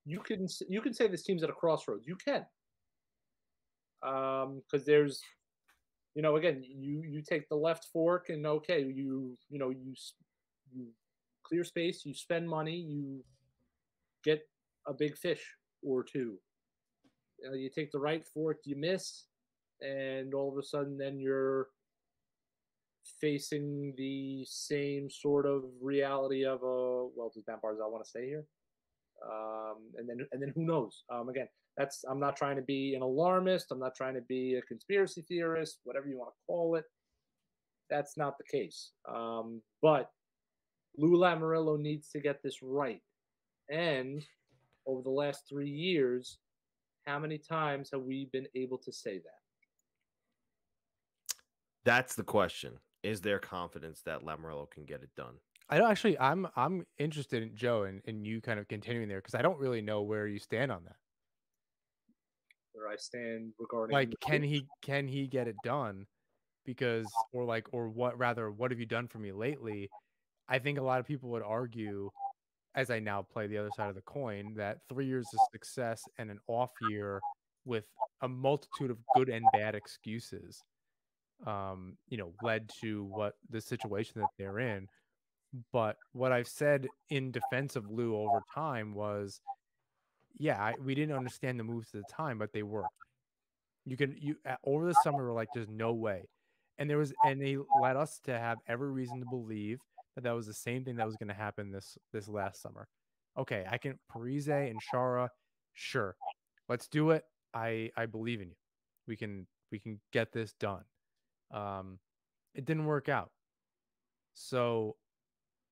You can say this team's at a crossroads. You can, because there's, again, you take the left fork, and okay, you clear space, you spend money, you get a big fish or two. You take the right fork, you miss, and all of a sudden then you're facing the same sort of reality of does Matt Barzal want to stay here? And then who knows? Again, I'm not trying to be an alarmist. I'm not trying to be a conspiracy theorist, whatever you want to call it. That's not the case. But Lou Lamoriello needs to get this right. And over the last 3 years, how many times have we been able to say that? That's the question. Is there confidence that Lamoriello can get it done? I don't actually. I'm interested in Joe and you kind of continuing there, because I don't really know where you stand on that. Where I stand regarding, like, can he get it done? Because or what have you done for me lately? I think a lot of people would argue, as I now play the other side of the coin, that 3 years of success and an off year with a multitude of good and bad excuses, led to what the situation that they're in. But what I've said in defense of Lou over time was, we didn't understand the moves at the time, but they worked. You over the summer, we're like, there's no way. And they led us to have every reason to believe that was the same thing that was going to happen this last summer. Okay, Parise and Chara, sure, let's do it. I believe in you. We can get this done. It didn't work out. So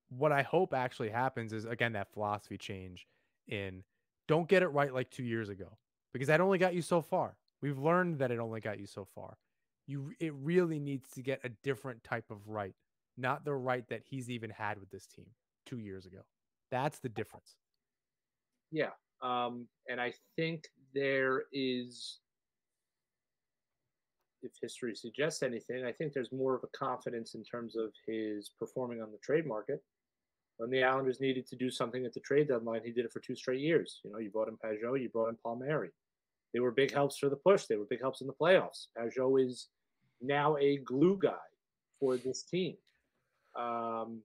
what I hope actually happens is, again, that philosophy change in don't get it right like 2 years ago, because that only got you so far. We've learned that it only got you so far. It really needs to get a different type of right, not the right that he's even had with this team 2 years ago. That's the difference. Yeah. And I think there is, if history suggests anything, I think there's more of a confidence in terms of his performing on the trade market. When the Islanders needed to do something at the trade deadline, he did it for 2 straight years. You brought in Pajot, you brought in Palmieri. They were big helps for the push. They were big helps in the playoffs. Pajot is now a glue guy for this team. The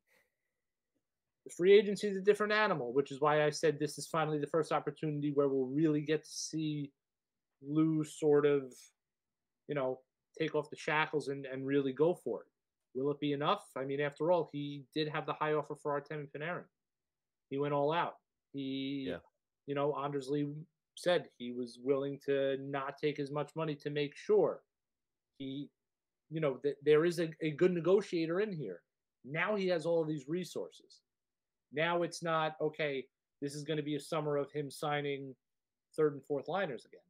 free agency is a different animal, which is why I said this is finally the first opportunity where we'll really get to see Lou sort of, take off the shackles and really go for it. Will it be enough? I mean, after all, he did have the high offer for Artemi Panarin. He went all out. Anders Lee said he was willing to not take as much money to make sure there is a good negotiator in here. Now he has all of these resources. Now it's not, okay, this is going to be a summer of him signing third and fourth liners again.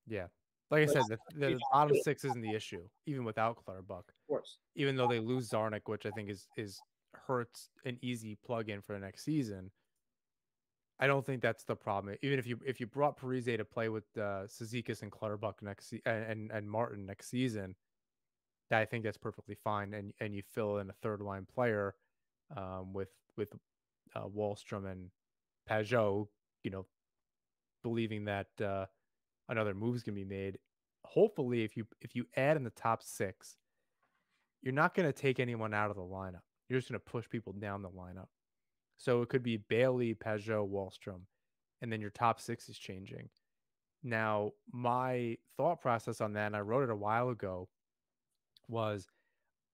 Yeah. Like I said, the bottom 6 isn't the issue, even without Clutterbuck. Of course. Even though they lose Zarnik, which I think is hurts an easy plug-in for the next season. I don't think that's the problem. Even if you brought Parise to play with Cizikas and Clutterbuck and Martin next season, I think that's perfectly fine. And you fill in a third line player with Wahlstrom and Pajot, believing that another move's gonna be made. Hopefully, if you add in the top 6, you're not going to take anyone out of the lineup. You're just going to push people down the lineup. So it could be Bailey, Pajot, Wahlstrom, and then your top 6 is changing. Now, my thought process on that, and I wrote it a while ago, was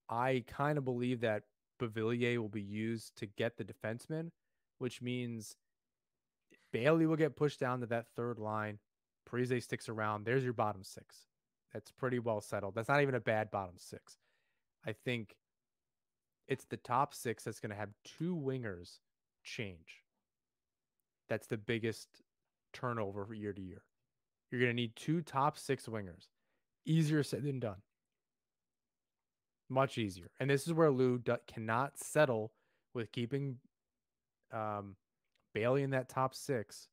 I kind of believe that Beauvillier will be used to get the defenseman, which means Bailey will get pushed down to that third line. Parise sticks around. There's your bottom 6. That's pretty well settled. That's not even a bad bottom 6. I think it's the top 6 that's going to have 2 wingers change. That's the biggest turnover year to year. You're going to need 2 top 6 wingers. Easier said than done. Much easier. And this is where Lou cannot settle with keeping Bailey in that top 6.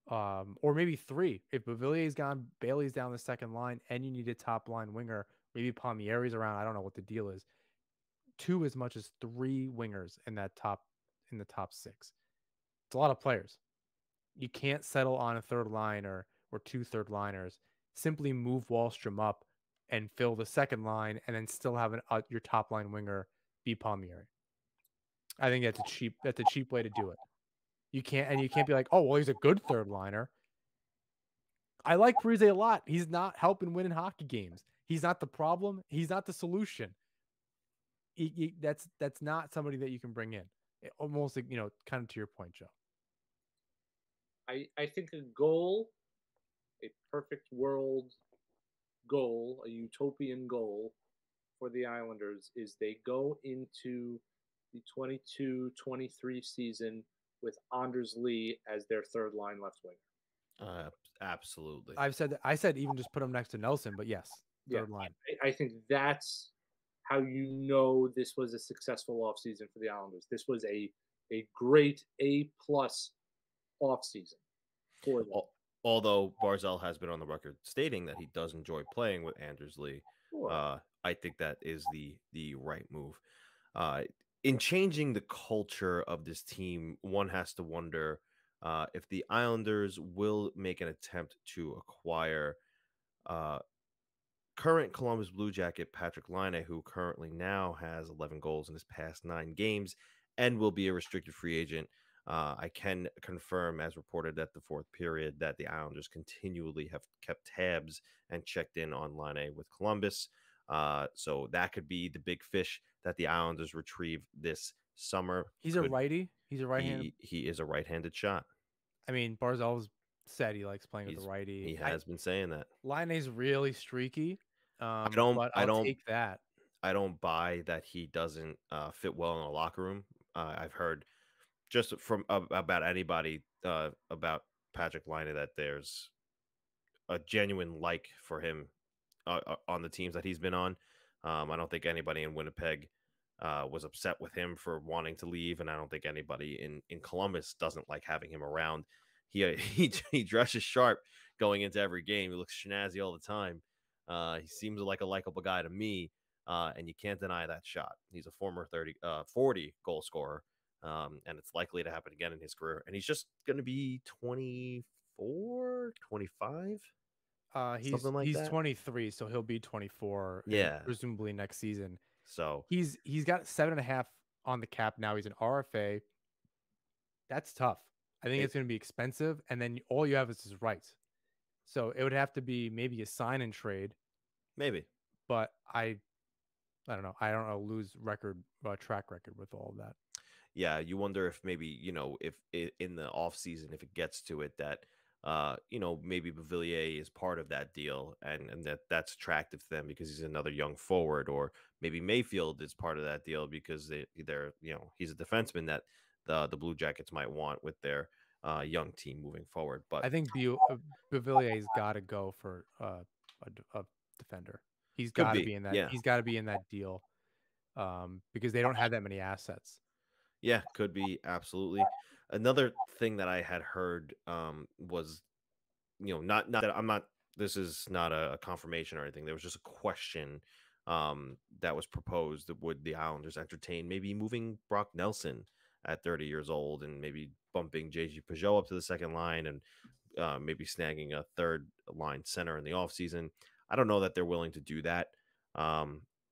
Or maybe 3. If Beauvillier's gone, Bailey's down the second line, and you need a top line winger. Maybe Palmieri's around. I don't know what the deal is. 2 as much as 3 wingers in the top 6. It's a lot of players. You can't settle on a third liner or 2 third liners. Simply move Wahlstrom up and fill the second line, and then still have your top line winger be Palmieri. I think that's a cheap way to do it. You can't be like, oh, well, he's a good third liner. I like Parise a lot. He's not helping win in hockey games. He's not the problem. He's not the solution. That's not somebody that you can bring in. Almost, kind of to your point, Joe. I think a goal, a perfect world goal, a utopian goal for the Islanders is they go into the 22-23 season with Anders Lee as their third line left winger. Absolutely. I said even just put him next to Nelson, but yes, third line. I think that's how this was a successful offseason for the Islanders. This was a great A+ offseason for them. Although Barzal has been on the record stating that he does enjoy playing with Anders Lee, sure. I think that is the right move. In changing the culture of this team, one has to wonder if the Islanders will make an attempt to acquire current Columbus Blue Jacket Patrick Laine, who currently now has 11 goals in his past 9 games and will be a restricted free agent I can confirm, as reported at the fourth period, that the Islanders continually have kept tabs and checked in on Line A with Columbus. So that could be the big fish that the Islanders retrieve this summer. He's a righty. He's a right-handed. He is a right-handed shot. I mean, Barzal's said he likes playing with the righty. He has been saying that. Line A's really streaky. I I'll take that. I don't buy that he doesn't fit well in a locker room. I've heard just from about anybody about Patrick Laine that there's a genuine like for him on the teams that he's been on. I don't think anybody in Winnipeg was upset with him for wanting to leave, and I don't think anybody in Columbus doesn't like having him around. He dresses sharp going into every game. He looks snazzy all the time. He seems like a likable guy to me, and you can't deny that shot. He's a former 40 goal scorer, and it's likely to happen again in his career. And he's just going to be 24, 25? He's 23, so he'll be 24. Yeah, presumably next season. So he's got 7.5 on the cap now. He's an RFA. That's tough. I think it's going to be expensive, and then all you have is his rights. So it would have to be maybe a sign and trade, maybe. But I don't know. I don't know. Lose track record with all of that. Yeah, you wonder if maybe if in the off season, if it gets to it, that maybe Beauvillier is part of that deal, and that's attractive to them because he's another young forward, or maybe Mayfield is part of that deal because they're he's a defenseman that the Blue Jackets might want with their young team moving forward. But I think Beauvillier's got to go for a defender. He's got to be in that. Yeah. He's got to be in that deal because they don't have that many assets. Yeah, could be, absolutely. Another thing that I had heard was, not that I'm not. This is not a confirmation or anything. There was just a question that was proposed. That would the Islanders entertain maybe moving Brock Nelson at 30 years old and maybe bumping JG Peugeot up to the second line and maybe snagging a third line center in the offseason. I don't know that they're willing to do that.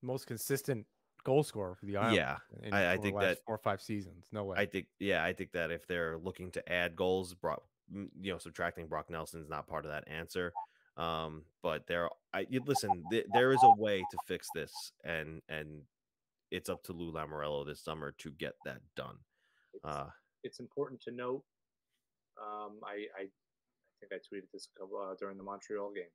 Most consistent goal scorer for the Islanders. Yeah, I think that 4 or 5 seasons. No way. I think that if they're looking to add goals, subtracting Brock Nelson's not part of that answer. But there is a way to fix this, and it's up to Lou Lamoriello this summer to get that done. It's important to note. I think I tweeted this during the Montreal game.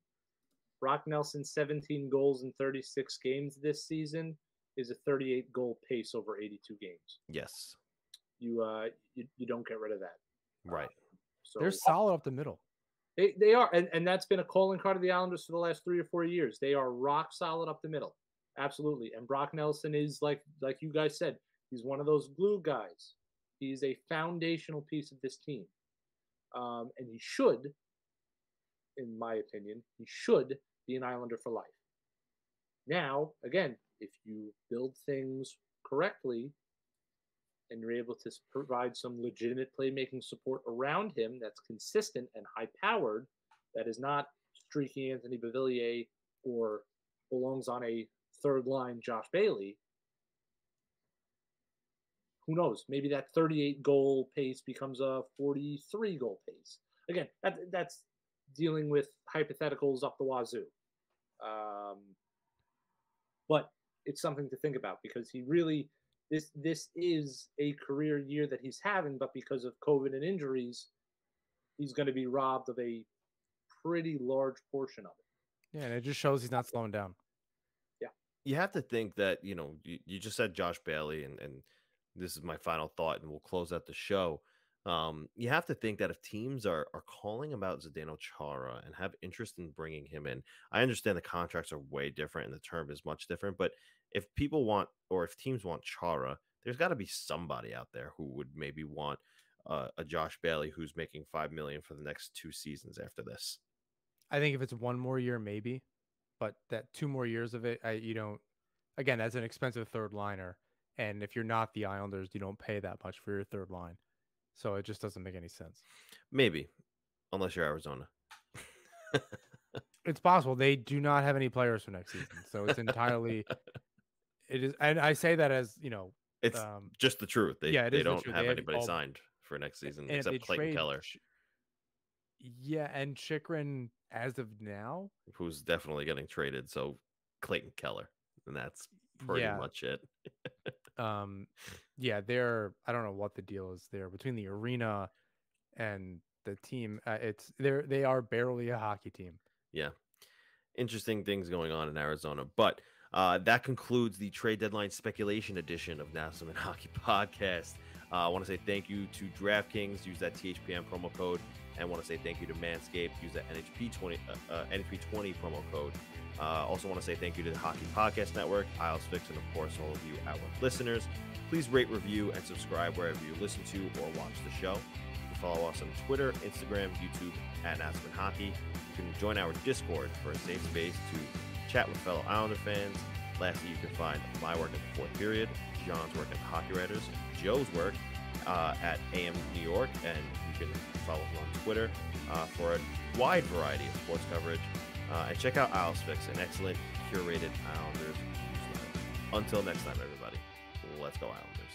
Brock Nelson, 17 goals in 36 games this season, is a 38 goal pace over 82 games. Yes, you don't get rid of that. Right. So they're solid up the middle. They are, and that's been a calling card of the Islanders for the last 3 or 4 years. They are rock solid up the middle, absolutely. And Brock Nelson is like you guys said, he's one of those glue guys. He's a foundational piece of this team, and he should, in my opinion, be an Islander for life. Now, again, if you build things correctly and you're able to provide some legitimate playmaking support around him that's consistent and high-powered, that is not streaky Anthony Beauvillier or belongs on a third-line Josh Bailey, who knows? Maybe that 38-goal pace becomes a 43-goal pace. Again, that's dealing with hypotheticals up the wazoo. But it's something to think about because he really this is a career year that he's having, but because of COVID and injuries, he's going to be robbed of a pretty large portion of it. Yeah, and it just shows he's not slowing down. Yeah. You have to think that, you just said Josh Bailey, and this is my final thought, and we'll close out the show. You have to think that if teams are calling about Zdeno Chara and have interest in bringing him in, I understand the contracts are way different and the term is much different, but if people want, or if teams want Chara, there's got to be somebody out there who would maybe want a Josh Bailey who's making $5 million for the next 2 seasons after this. I think if it's 1 more year, maybe, but that 2 more years of it, you don't. Again, that's an expensive third liner, and if you're not the Islanders, you don't pay that much for your third line. So it just doesn't make any sense. Maybe, unless you're Arizona. It's possible. They do not have any players for next season, so it's entirely. It is, and I say that as it's just the truth. They don't have anybody signed for next season, And if except they Clayton trade Keller, yeah, and Chikrin as of now, who's definitely getting traded. So Clayton Keller, and that's pretty yeah, much it. yeah, I don't know what the deal is there between the arena and the team. They are barely a hockey team. Yeah. Interesting things going on in Arizona. But that concludes the trade deadline speculation edition of National Hockey Podcast. I want to say thank you to DraftKings. Use that THPN promo code. And I want to say thank you to Manscaped. Use that NHP20 promo code. Also want to say thank you to the Hockey Podcast Network, Isles Fix, and of course all of you our listeners. Please rate, review, and subscribe wherever you listen to or watch the show. You can follow us on Twitter, Instagram, YouTube at Aspen Hockey. You can join our Discord for a safe space to chat with fellow Islander fans. Lastly, you can find my work at the Fourth Period, John's work at the Hockey Writers, Joe's work at AMNY New York, and you can follow him on Twitter for a wide variety of sports coverage. And check out Isles Fix, an excellent curated Islanders newsletter. Until next time, everybody, let's go Islanders.